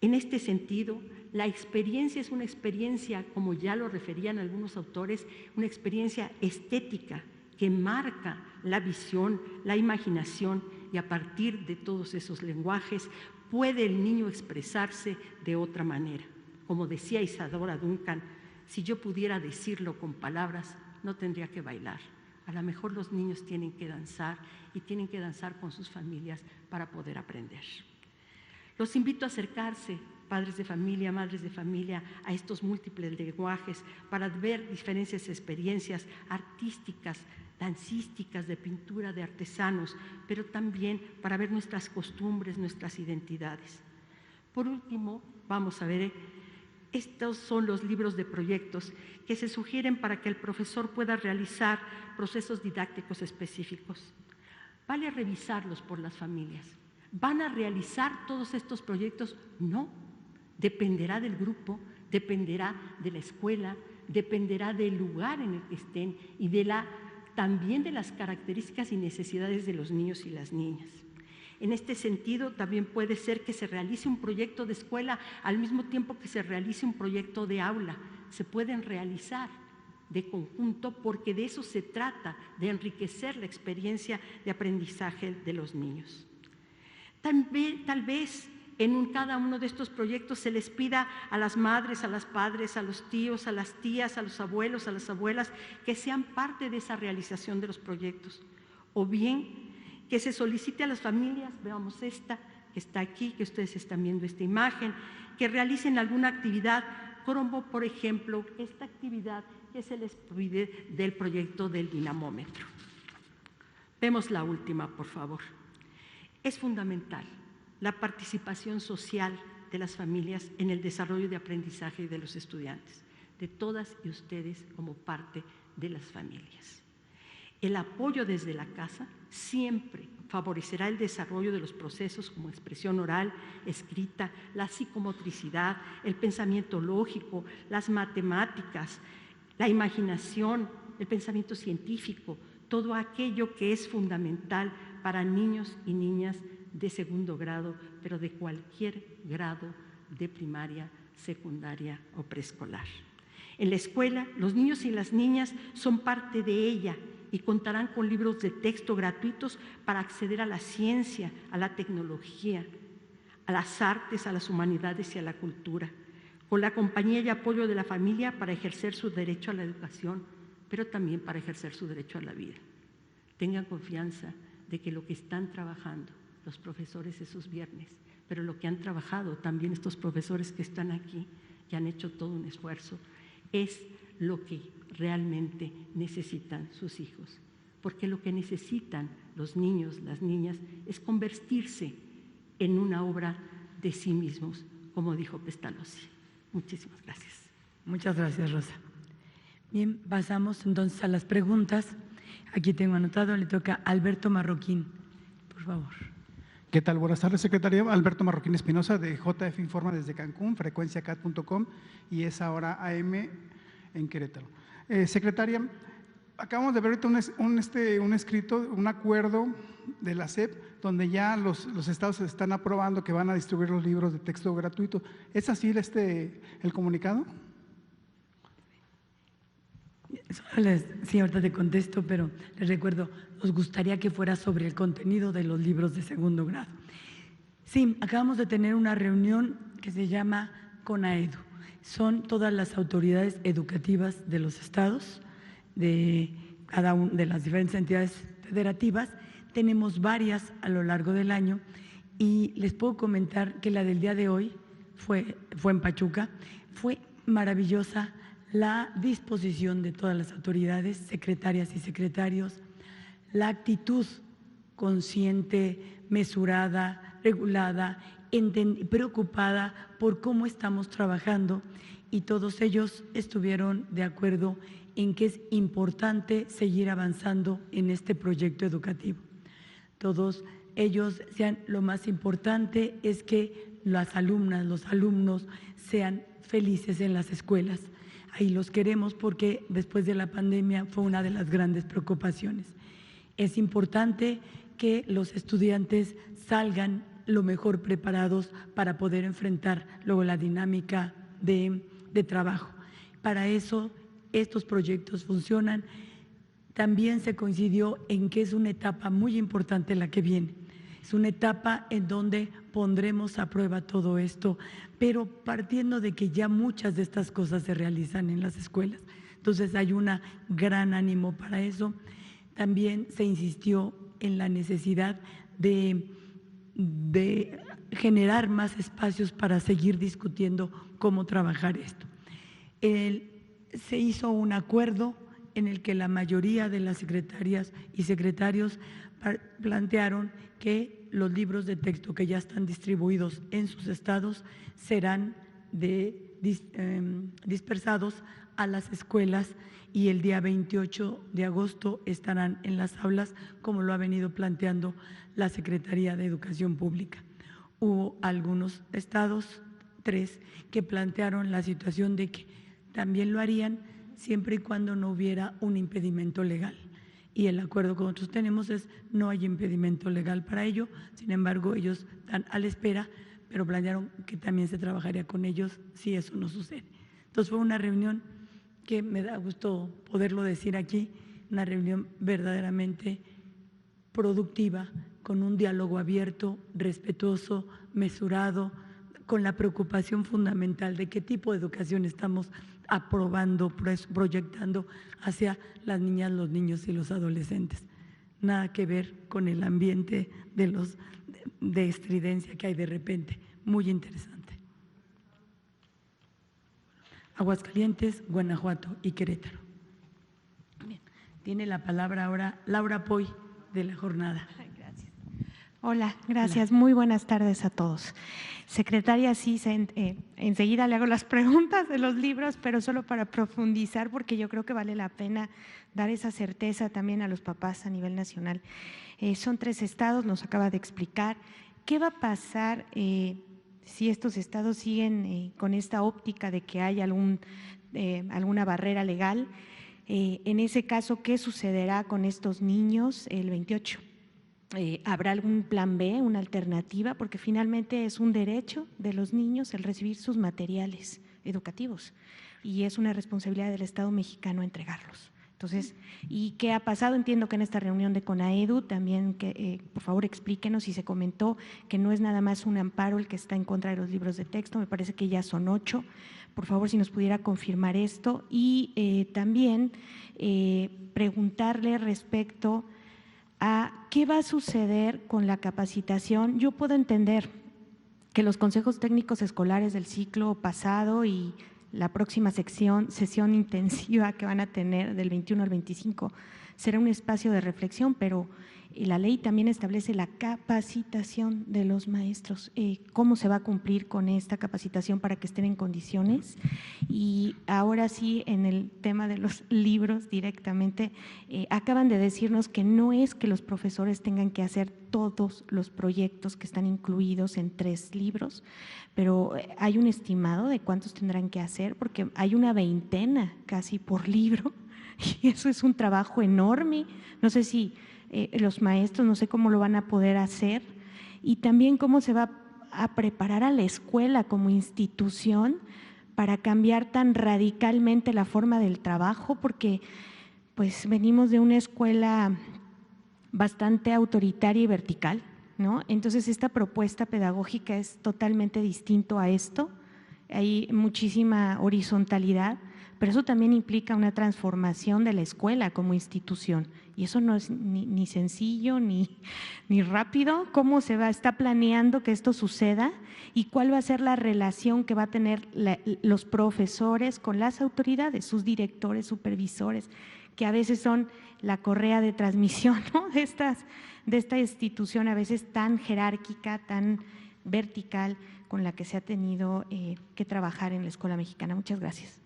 En este sentido, la experiencia es una experiencia, como ya lo referían algunos autores, una experiencia estética que marca la visión, la imaginación, y a partir de todos esos lenguajes puede el niño expresarse de otra manera. Como decía Isadora Duncan, si yo pudiera decirlo con palabras, no tendría que bailar. A lo mejor los niños tienen que danzar y tienen que danzar con sus familias para poder aprender. Los invito a acercarse, padres de familia, madres de familia, a estos múltiples lenguajes para ver diferentes experiencias artísticas, dancísticas, de pintura, de artesanos, pero también para ver nuestras costumbres, nuestras identidades. Por último, vamos a ver, estos son los libros de proyectos que se sugieren para que el profesor pueda realizar procesos didácticos específicos. Vale revisarlos por las familias. ¿Van a realizar todos estos proyectos? No. Dependerá del grupo, dependerá de la escuela, dependerá del lugar en el que estén y también de las características y necesidades de los niños y las niñas. En este sentido, también puede ser que se realice un proyecto de escuela al mismo tiempo que se realice un proyecto de aula. Se pueden realizar de conjunto porque de eso se trata, de enriquecer la experiencia de aprendizaje de los niños. Tal vez en cada uno de estos proyectos se les pida a las madres, a los padres, a los tíos, a las tías, a los abuelos, a las abuelas, que sean parte de esa realización de los proyectos. O bien que se solicite a las familias, veamos esta que está aquí, que ustedes están viendo esta imagen, que realicen alguna actividad, como por ejemplo esta actividad que se les pide del proyecto del dinamómetro. Vemos la última, por favor. Es fundamental la participación social de las familias en el desarrollo de aprendizaje de los estudiantes, de todas y ustedes como parte de las familias. El apoyo desde la casa siempre favorecerá el desarrollo de los procesos como expresión oral, escrita, la psicomotricidad, el pensamiento lógico, las matemáticas, la imaginación, el pensamiento científico, todo aquello que es fundamental para niños y niñas de segundo grado, pero de cualquier grado de primaria, secundaria o preescolar. En la escuela, los niños y las niñas son parte de ella y contarán con libros de texto gratuitos para acceder a la ciencia, a la tecnología, a las artes, a las humanidades y a la cultura, con la compañía y apoyo de la familia para ejercer su derecho a la educación, pero también para ejercer su derecho a la vida. Tengan confianza de que lo que están trabajando los profesores esos viernes, pero lo que han trabajado también estos profesores que están aquí y han hecho todo un esfuerzo, es lo que realmente necesitan sus hijos. Porque lo que necesitan los niños, las niñas, es convertirse en una obra de sí mismos, como dijo Pestalozzi. Muchísimas gracias. Muchas gracias, Rosa. Bien, pasamos entonces a las preguntas. Aquí tengo anotado, le toca a Alberto Marroquín, por favor. ¿Qué tal? Buenas tardes, secretaria. Alberto Marroquín Espinosa, de JF Informa desde Cancún, frecuenciacat.com, y es ahora AM en Querétaro. Secretaria, acabamos de ver ahorita un escrito, un acuerdo de la SEP, donde ya los estados están aprobando que van a distribuir los libros de texto gratuito. ¿Es así el comunicado? Sí, ahorita te contesto, pero les recuerdo, nos gustaría que fuera sobre el contenido de los libros de segundo grado. Sí, acabamos de tener una reunión que se llama CONAEDU. Son todas las autoridades educativas de los estados, de cada una de las diferentes entidades federativas. Tenemos varias a lo largo del año y les puedo comentar que la del día de hoy fue en Pachuca, fue maravillosa la disposición de todas las autoridades, secretarias y secretarios, la actitud consciente, mesurada, regulada, preocupada por cómo estamos trabajando, y todos ellos estuvieron de acuerdo en que es importante seguir avanzando en este proyecto educativo. Todos ellos decían, lo más importante es que las alumnas, los alumnos sean felices en las escuelas. Ahí los queremos porque después de la pandemia fue una de las grandes preocupaciones. Es importante que los estudiantes salgan lo mejor preparados para poder enfrentar luego la dinámica de trabajo. Para eso estos proyectos funcionan. También se coincidió en que es una etapa muy importante la que viene. Es una etapa en donde pondremos a prueba todo esto, pero partiendo de que ya muchas de estas cosas se realizan en las escuelas. Entonces hay un gran ánimo para eso. También se insistió en la necesidad de generar más espacios para seguir discutiendo cómo trabajar esto. Se hizo un acuerdo en el que la mayoría de las secretarias y secretarios plantearon que los libros de texto que ya están distribuidos en sus estados serán dispersados a las escuelas y el día 28 de agosto estarán en las aulas, como lo ha venido planteando la Secretaría de Educación Pública. Hubo algunos estados, 3, que plantearon la situación de que también lo harían siempre y cuando no hubiera un impedimento legal. Y el acuerdo que nosotros tenemos es no hay impedimento legal para ello, sin embargo ellos están a la espera, pero plantearon que también se trabajaría con ellos si eso no sucede. Entonces fue una reunión que me da gusto poderlo decir aquí, una reunión verdaderamente productiva, con un diálogo abierto, respetuoso, mesurado, con la preocupación fundamental de qué tipo de educación estamos aprobando, proyectando hacia las niñas, los niños y los adolescentes. Nada que ver con el ambiente de estridencia que hay de repente. Muy interesante. Aguascalientes, Guanajuato y Querétaro. Bien. Tiene la palabra ahora Laura Poy, de La Jornada. Gracias. Hola, gracias. Muy buenas tardes a todos. Secretaria, sí, enseguida le hago las preguntas de los libros, pero solo para profundizar, porque yo creo que vale la pena dar esa certeza también a los papás a nivel nacional. Son 3 estados, nos acaba de explicar. ¿Qué va a pasar si estos estados siguen con esta óptica de que hay alguna barrera legal? En ese caso, ¿qué sucederá con estos niños el 28? ¿Habrá algún plan B, una alternativa? Porque finalmente es un derecho de los niños el recibir sus materiales educativos y es una responsabilidad del Estado mexicano entregarlos. Entonces, ¿y qué ha pasado? Entiendo que en esta reunión de CONAEDU también, por favor explíquenos si se comentó que no es nada más un amparo el que está en contra de los libros de texto, me parece que ya son 8. Por favor, si nos pudiera confirmar esto. Y también preguntarle respecto a qué va a suceder con la capacitación. Yo puedo entender que los consejos técnicos escolares del ciclo pasado y la próxima sesión intensiva que van a tener del 21 al 25 será un espacio de reflexión, pero la ley también establece la capacitación de los maestros. ¿Cómo se va a cumplir con esta capacitación para que estén en condiciones? Y ahora sí, en el tema de los libros directamente, acaban de decirnos que no es que los profesores tengan que hacer todos los proyectos que están incluidos en 3 libros, pero hay un estimado de cuántos tendrán que hacer, porque hay una 20 casi por libro, y eso es un trabajo enorme. No sé si los maestros, no sé cómo lo van a poder hacer, y también cómo se va a preparar a la escuela como institución para cambiar tan radicalmente la forma del trabajo, porque pues venimos de una escuela bastante autoritaria y vertical, ¿no? Entonces esta propuesta pedagógica es totalmente distinto a esto, hay muchísima horizontalidad, pero eso también implica una transformación de la escuela como institución, y eso no es ni sencillo ni rápido. ¿Cómo se está planeando que esto suceda y cuál va a ser la relación que va a tener los profesores con las autoridades, sus directores, supervisores, que a veces son la correa de transmisión, ¿no?, de esta institución a veces tan jerárquica, tan vertical, con la que se ha tenido que trabajar en la Escuela Mexicana? Muchas gracias.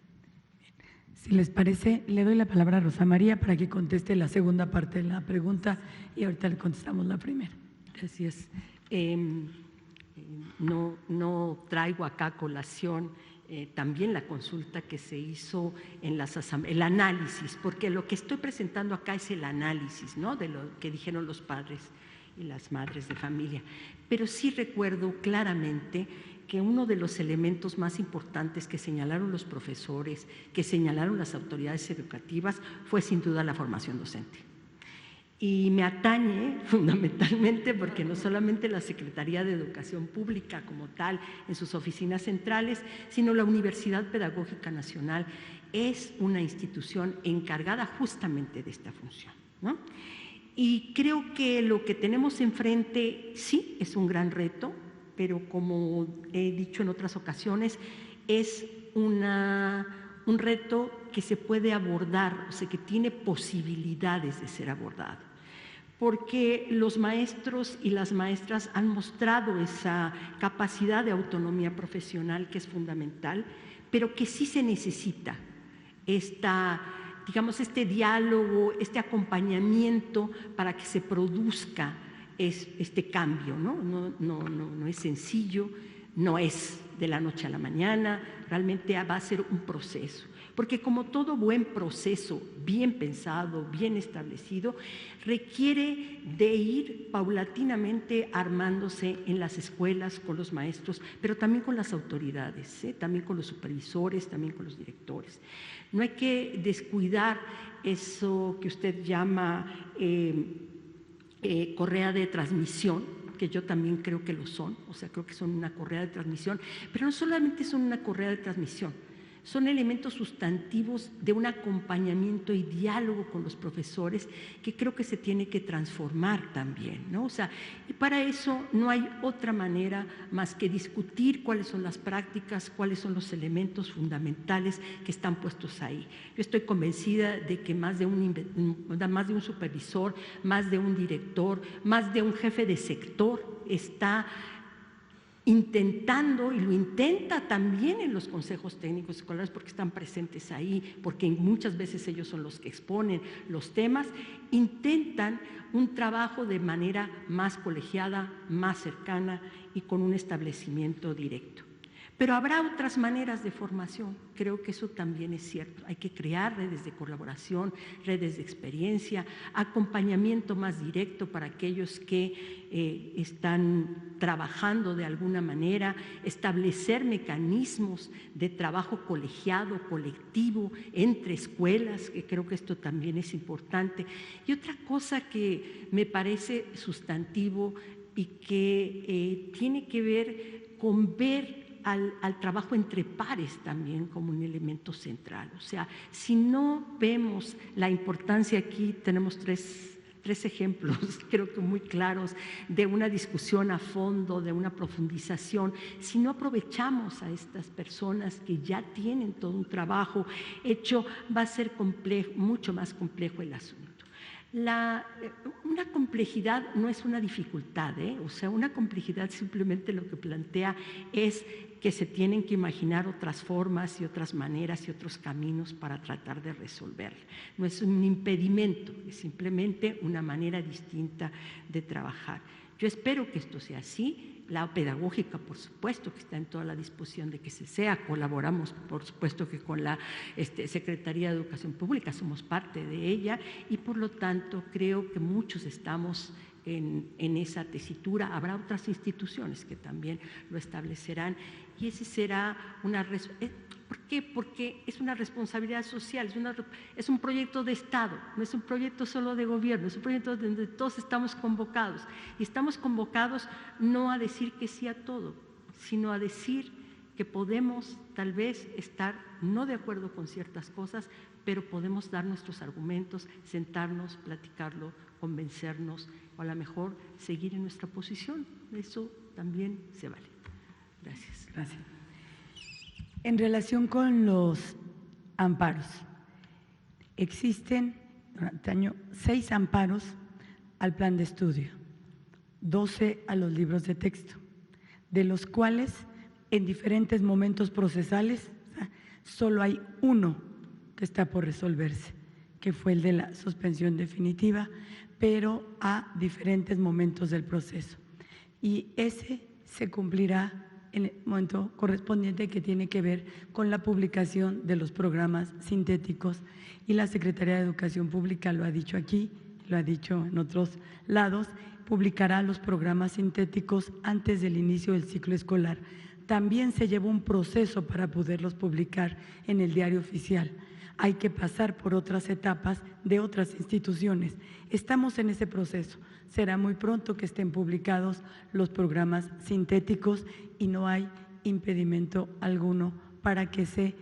Si les parece, le doy la palabra a Rosa María para que conteste la segunda parte de la pregunta y ahorita le contestamos la primera. Gracias. No traigo acá a colación también la consulta que se hizo en el análisis, porque lo que estoy presentando acá es el análisis, ¿no?, de lo que dijeron los padres y las madres de familia. Pero sí recuerdo claramente que uno de los elementos más importantes que señalaron los profesores, que señalaron las autoridades educativas, fue sin duda la formación docente. Y me atañe fundamentalmente porque no solamente la Secretaría de Educación Pública como tal en sus oficinas centrales, sino la Universidad Pedagógica Nacional es una institución encargada justamente de esta función, ¿no? Y creo que lo que tenemos enfrente sí es un gran reto, pero como he dicho en otras ocasiones, es un reto que se puede abordar, o sea, que tiene posibilidades de ser abordado, porque los maestros y las maestras han mostrado esa capacidad de autonomía profesional que es fundamental, pero que sí se necesita este diálogo, este acompañamiento para que se produzca este cambio, ¿no? No es sencillo, no es de la noche a la mañana, realmente va a ser un proceso, porque como todo buen proceso, bien pensado, bien establecido, requiere de ir paulatinamente armándose en las escuelas con los maestros, pero también con las autoridades, también con los supervisores, también con los directores. No hay que descuidar eso que usted llama correa de transmisión, que yo también creo que lo son, o sea, creo que son una correa de transmisión, pero no solamente son una correa de transmisión, son elementos sustantivos de un acompañamiento y diálogo con los profesores que creo que se tiene que transformar también, ¿no? O sea, y para eso no hay otra manera más que discutir cuáles son las prácticas, cuáles son los elementos fundamentales que están puestos ahí. Yo estoy convencida de que más de un supervisor, más de un director, más de un jefe de sector está intentando, y lo intenta también en los consejos técnicos escolares porque están presentes ahí, porque muchas veces ellos son los que exponen los temas, intentan un trabajo de manera más colegiada, más cercana y con un establecimiento directo. Pero habrá otras maneras de formación, creo que eso también es cierto. Hay que crear redes de colaboración, redes de experiencia, acompañamiento más directo para aquellos que están trabajando de alguna manera, establecer mecanismos de trabajo colegiado, colectivo, entre escuelas, que creo que esto también es importante. Y otra cosa que me parece sustantivo y que tiene que ver con ver al trabajo entre pares también como un elemento central. O sea, si no vemos la importancia, aquí tenemos tres ejemplos, creo que muy claros, de una discusión a fondo, de una profundización. Si no aprovechamos a estas personas que ya tienen todo un trabajo hecho, va a ser complejo, mucho más complejo el asunto. Una complejidad no es una dificultad, o sea, una complejidad simplemente lo que plantea es que se tienen que imaginar otras formas y otras maneras y otros caminos para tratar de resolverla. No es un impedimento, es simplemente una manera distinta de trabajar. Yo espero que esto sea así. La pedagógica, por supuesto, que está en toda la disposición de que se sea. Colaboramos, por supuesto, que con la Secretaría de Educación Pública, somos parte de ella y, por lo tanto, creo que muchos estamos en esa tesitura. Habrá otras instituciones que también lo establecerán y ese será una… ¿Por qué? Porque es una responsabilidad social, es un proyecto de Estado, no es un proyecto solo de gobierno, es un proyecto donde todos estamos convocados. Y estamos convocados no a decir que sí a todo, sino a decir que podemos tal vez estar no de acuerdo con ciertas cosas, pero podemos dar nuestros argumentos, sentarnos, platicarlo, convencernos, o a lo mejor seguir en nuestra posición. Eso también se vale. Gracias. Gracias. En relación con los amparos, existen durante el año 6 amparos al plan de estudio, 12 a los libros de texto, de los cuales en diferentes momentos procesales solo hay uno que está por resolverse, que fue el de la suspensión definitiva, pero a diferentes momentos del proceso. Y ese se cumplirá en el momento correspondiente, que tiene que ver con la publicación de los programas sintéticos, y la Secretaría de Educación Pública lo ha dicho aquí, lo ha dicho en otros lados, publicará los programas sintéticos antes del inicio del ciclo escolar. También se lleva un proceso para poderlos publicar en el Diario Oficial. Hay que pasar por otras etapas de otras instituciones. Estamos en ese proceso. Será muy pronto que estén publicados los programas sintéticos y no hay impedimento alguno para que se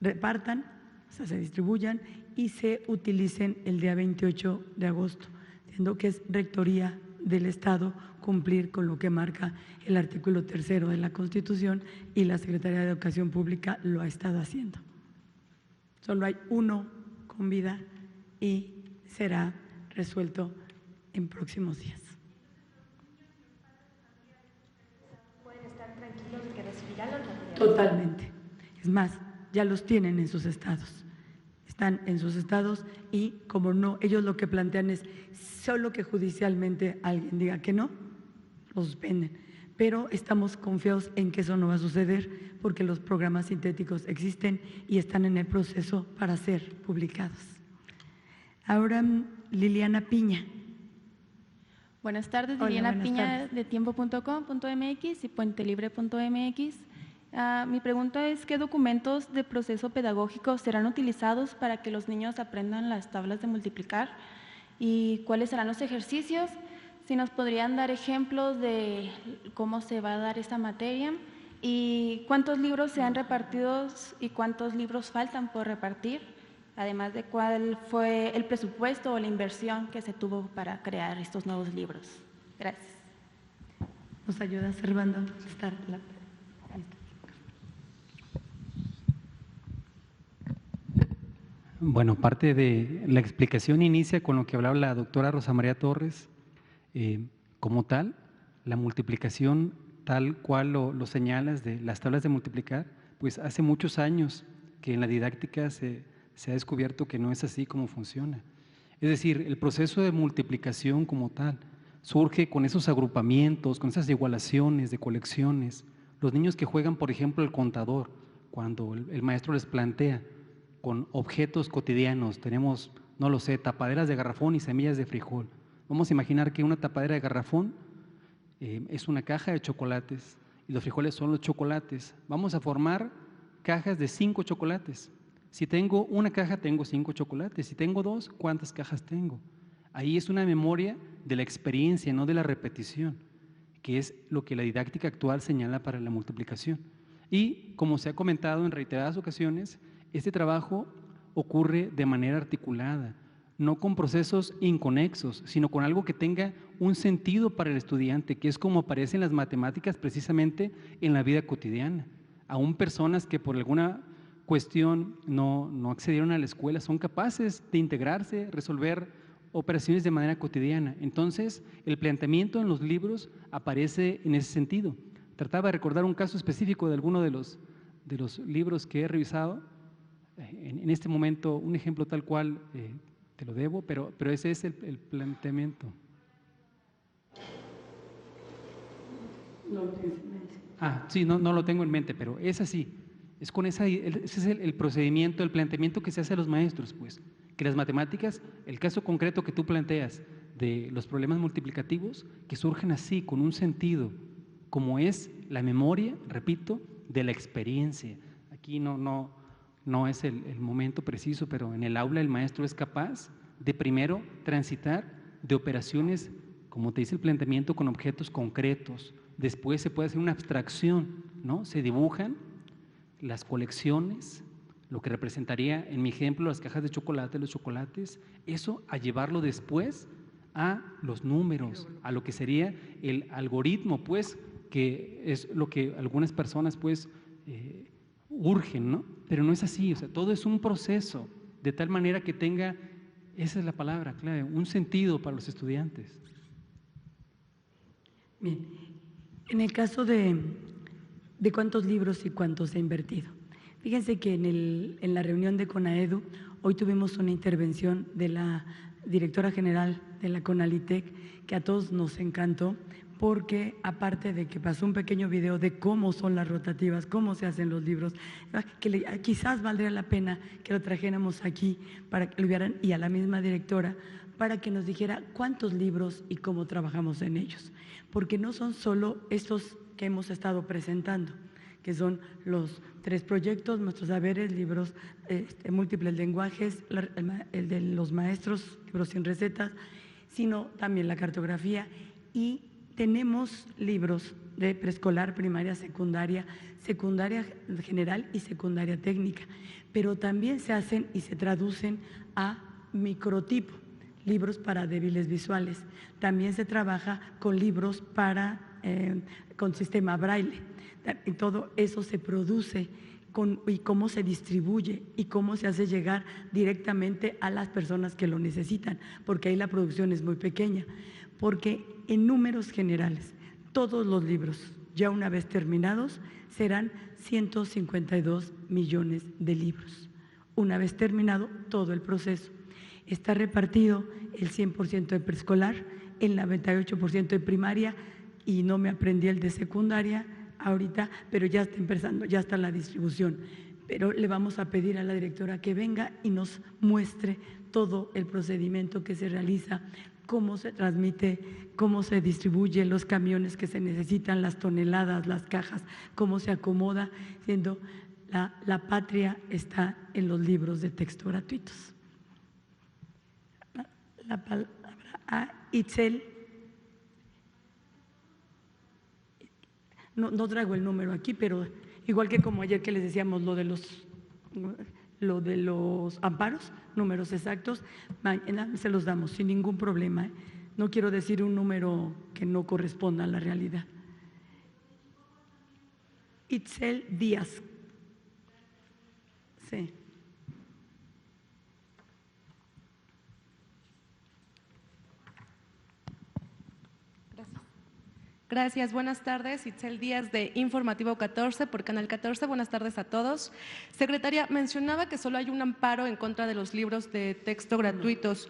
repartan, o sea, se distribuyan y se utilicen el día 28 de agosto, siendo que es Rectoría del Estado cumplir con lo que marca el artículo 3º de la Constitución, y la Secretaría de Educación Pública lo ha estado haciendo. Solo hay uno con vida y será resuelto en próximos días. ¿Pueden estar tranquilos de que recibirán los materiales? Totalmente. Es más, ya los tienen en sus estados. Están en sus estados y como no, ellos lo que plantean es solo que judicialmente alguien diga que no, los suspenden. Pero estamos confiados en que eso no va a suceder porque los programas sintéticos existen y están en el proceso para ser publicados. Ahora, Liliana Piña. Buenas tardes, Liliana Piña de tiempo.com.mx y puentelibre.mx. Mi pregunta es, ¿qué documentos de proceso pedagógico serán utilizados para que los niños aprendan las tablas de multiplicar? ¿Y cuáles serán los ejercicios? Si nos podrían dar ejemplos de cómo se va a dar esta materia y cuántos libros se han repartido y cuántos libros faltan por repartir, además de cuál fue el presupuesto o la inversión que se tuvo para crear estos nuevos libros. Gracias. ¿Nos ayuda, Servando, a estar la… Bueno, parte de la explicación inicia con lo que hablaba la doctora Rosa María Torres. Como tal, la multiplicación tal cual lo señalas de las tablas de multiplicar, pues hace muchos años que en la didáctica se ha descubierto que no es así como funciona. Es decir, el proceso de multiplicación como tal surge con esos agrupamientos, con esas igualaciones de colecciones, Los niños que juegan, por ejemplo, el contador, cuando el maestro les plantea con objetos cotidianos, tenemos, no lo sé, tapaderas de garrafón y semillas de frijol. Vamos a imaginar que una tapadera de garrafón es una caja de chocolates y los frijoles son los chocolates. Vamos a formar cajas de 5 chocolates. Si tengo una caja, tengo 5 chocolates. Si tengo 2, ¿cuántas cajas tengo? Ahí es una memoria de la experiencia, no de la repetición, que es lo que la didáctica actual señala para la multiplicación. Y, como se ha comentado en reiteradas ocasiones, este trabajo ocurre de manera articulada, no con procesos inconexos, sino con algo que tenga un sentido para el estudiante, que es como aparecen las matemáticas precisamente en la vida cotidiana. Aún personas que por alguna cuestión no accedieron a la escuela son capaces de integrarse, resolver operaciones de manera cotidiana. Entonces, el planteamiento en los libros aparece en ese sentido. Trataba de recordar un caso específico de alguno de los libros que he revisado. En este momento, un ejemplo tal cual te lo debo, pero ese es el planteamiento. No lo tienes en mente. Sí, no lo tengo en mente, pero es así. Ese es el procedimiento, el planteamiento que se hace a los maestros, pues. Que las matemáticas, el caso concreto que tú planteas de los problemas multiplicativos, que surgen así, con un sentido, como es la memoria, repito, de la experiencia. Aquí no es el momento preciso, pero en el aula el maestro es capaz de primero transitar de operaciones, como te dice el planteamiento, con objetos concretos. Después se puede hacer una abstracción, ¿no? Se dibujan las colecciones, lo que representaría, en mi ejemplo, las cajas de chocolate, los chocolates, eso a llevarlo después a los números, a lo que sería el algoritmo, pues, que es lo que algunas personas, pues, urgen, ¿no? Pero no es así, o sea, todo es un proceso, de tal manera que tenga, esa es la palabra clave, un sentido para los estudiantes. Bien, en el caso de cuántos libros y cuántos se ha invertido. Fíjense que en la reunión de CONAEDU, hoy tuvimos una intervención de la directora general de la CONALITEC, que a todos nos encantó, porque aparte de que pasó un pequeño video de cómo son las rotativas, cómo se hacen los libros, que quizás valdría la pena que lo trajéramos aquí para que lo vieran, y a la misma directora, para que nos dijera cuántos libros y cómo trabajamos en ellos, porque no son solo estos que hemos estado presentando, que son los 3 proyectos, nuestros saberes, libros múltiples lenguajes, el de los maestros, libros sin recetas, sino también la cartografía, y tenemos libros de preescolar, primaria, secundaria general y secundaria técnica, pero también se hacen y se traducen a microtipo, libros para débiles visuales. También se trabaja con libros con sistema braille. Y todo eso se produce y cómo se distribuye y cómo se hace llegar directamente a las personas que lo necesitan, porque ahí la producción es muy pequeña, porque en números generales, todos los libros, ya una vez terminados, serán 152 millones de libros, una vez terminado todo el proceso. Está repartido el 100% de preescolar, el 98% de primaria, y no me aprendí el de secundaria ahorita, pero ya está empezando, ya está la distribución. Pero le vamos a pedir a la directora que venga y nos muestre todo el procedimiento que se realiza, cómo se transmite, cómo se distribuye, los camiones que se necesitan, las toneladas, las cajas, cómo se acomoda, siendo la patria está en los libros de texto gratuitos. La palabra a Itzel. No traigo el número aquí, pero igual que como ayer que les decíamos lo de los amparos, números exactos, mañana se los damos sin ningún problema. No quiero decir un número que no corresponda a la realidad. Itzel Díaz. Sí. Gracias, buenas tardes. Itzel Díaz de Informativo 14 por Canal 14. Buenas tardes a todos. Secretaria, mencionaba que solo hay un amparo en contra de los libros de texto gratuitos.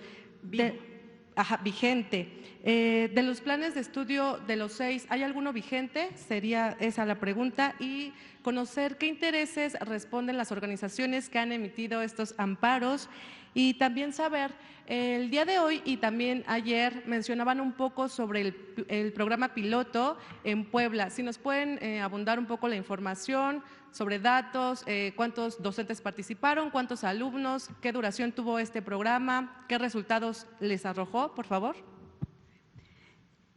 vigente. De los planes de estudio de los 6, ¿hay alguno vigente? Sería esa la pregunta. Y conocer qué intereses responden las organizaciones que han emitido estos amparos. Y también saber, el día de hoy y también ayer mencionaban un poco sobre el programa piloto en Puebla. Si nos pueden abundar un poco la información sobre datos, cuántos docentes participaron, cuántos alumnos, qué duración tuvo este programa, qué resultados les arrojó, por favor.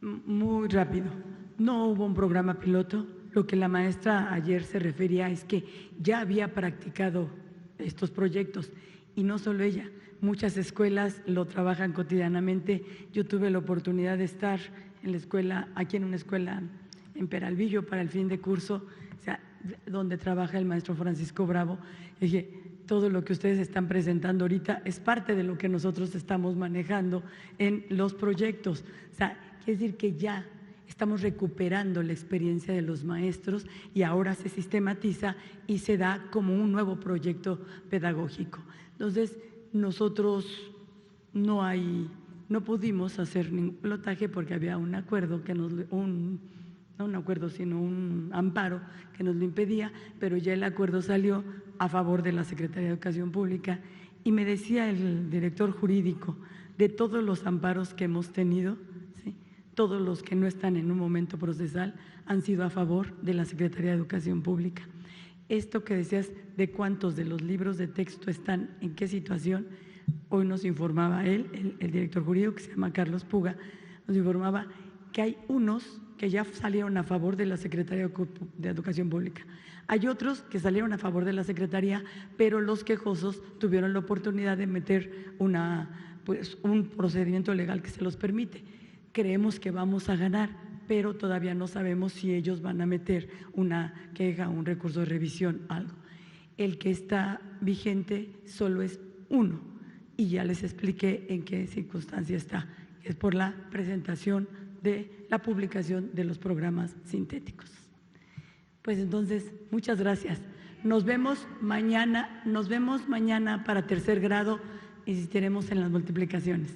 Muy rápido. No hubo un programa piloto. Lo que la maestra ayer se refería es que ya había practicado estos proyectos y no solo ella, muchas escuelas lo trabajan cotidianamente. Yo tuve la oportunidad de estar en la escuela, aquí en una escuela en Peralvillo para el fin de curso, o sea, donde trabaja el maestro Francisco Bravo. Y dije, todo lo que ustedes están presentando ahorita es parte de lo que nosotros estamos manejando en los proyectos. O sea, quiere decir que ya estamos recuperando la experiencia de los maestros y ahora se sistematiza y se da como un nuevo proyecto pedagógico. Entonces, nosotros no pudimos hacer ningún pilotaje porque había un acuerdo que no un acuerdo, sino un amparo que nos lo impedía, pero ya el acuerdo salió a favor de la Secretaría de Educación Pública. Y me decía el director jurídico, de todos los amparos que hemos tenido, ¿sí?, todos los que no están en un momento procesal han sido a favor de la Secretaría de Educación Pública. Esto que decías de cuántos de los libros de texto están en qué situación, hoy nos informaba él, el director jurídico, que se llama Carlos Puga, nos informaba que hay unos que ya salieron a favor de la Secretaría de Educación Pública. Hay otros que salieron a favor de la Secretaría, pero los quejosos tuvieron la oportunidad de meter un procedimiento legal que se los permite. Creemos que vamos a ganar, pero todavía no sabemos si ellos van a meter una queja, un recurso de revisión, algo. El que está vigente solo es uno, y ya les expliqué en qué circunstancia está, es por la presentación de la publicación de los programas sintéticos. Pues entonces, muchas gracias. Nos vemos mañana para tercer grado, insistiremos en las multiplicaciones.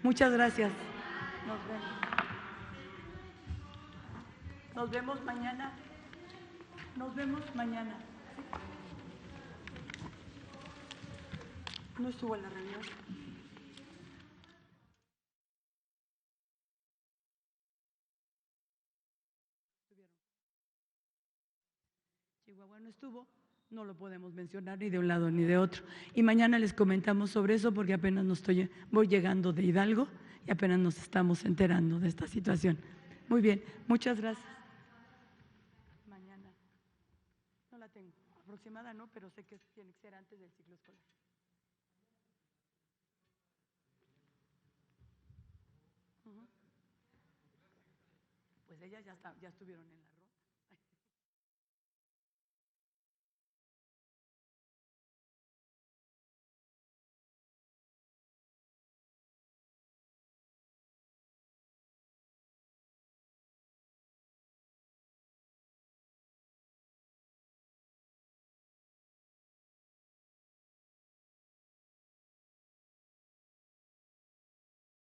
Muchas gracias. Nos vemos mañana. No estuvo en la reunión. Chihuahua no estuvo, no lo podemos mencionar ni de un lado ni de otro. Y mañana les comentamos sobre eso porque apenas voy llegando de Hidalgo y apenas nos estamos enterando de esta situación. Muy bien, muchas gracias. Mañana no la tengo, aproximada no, pero sé que tiene que ser antes del ciclo escolar. Pues ellas ya estuvieron en la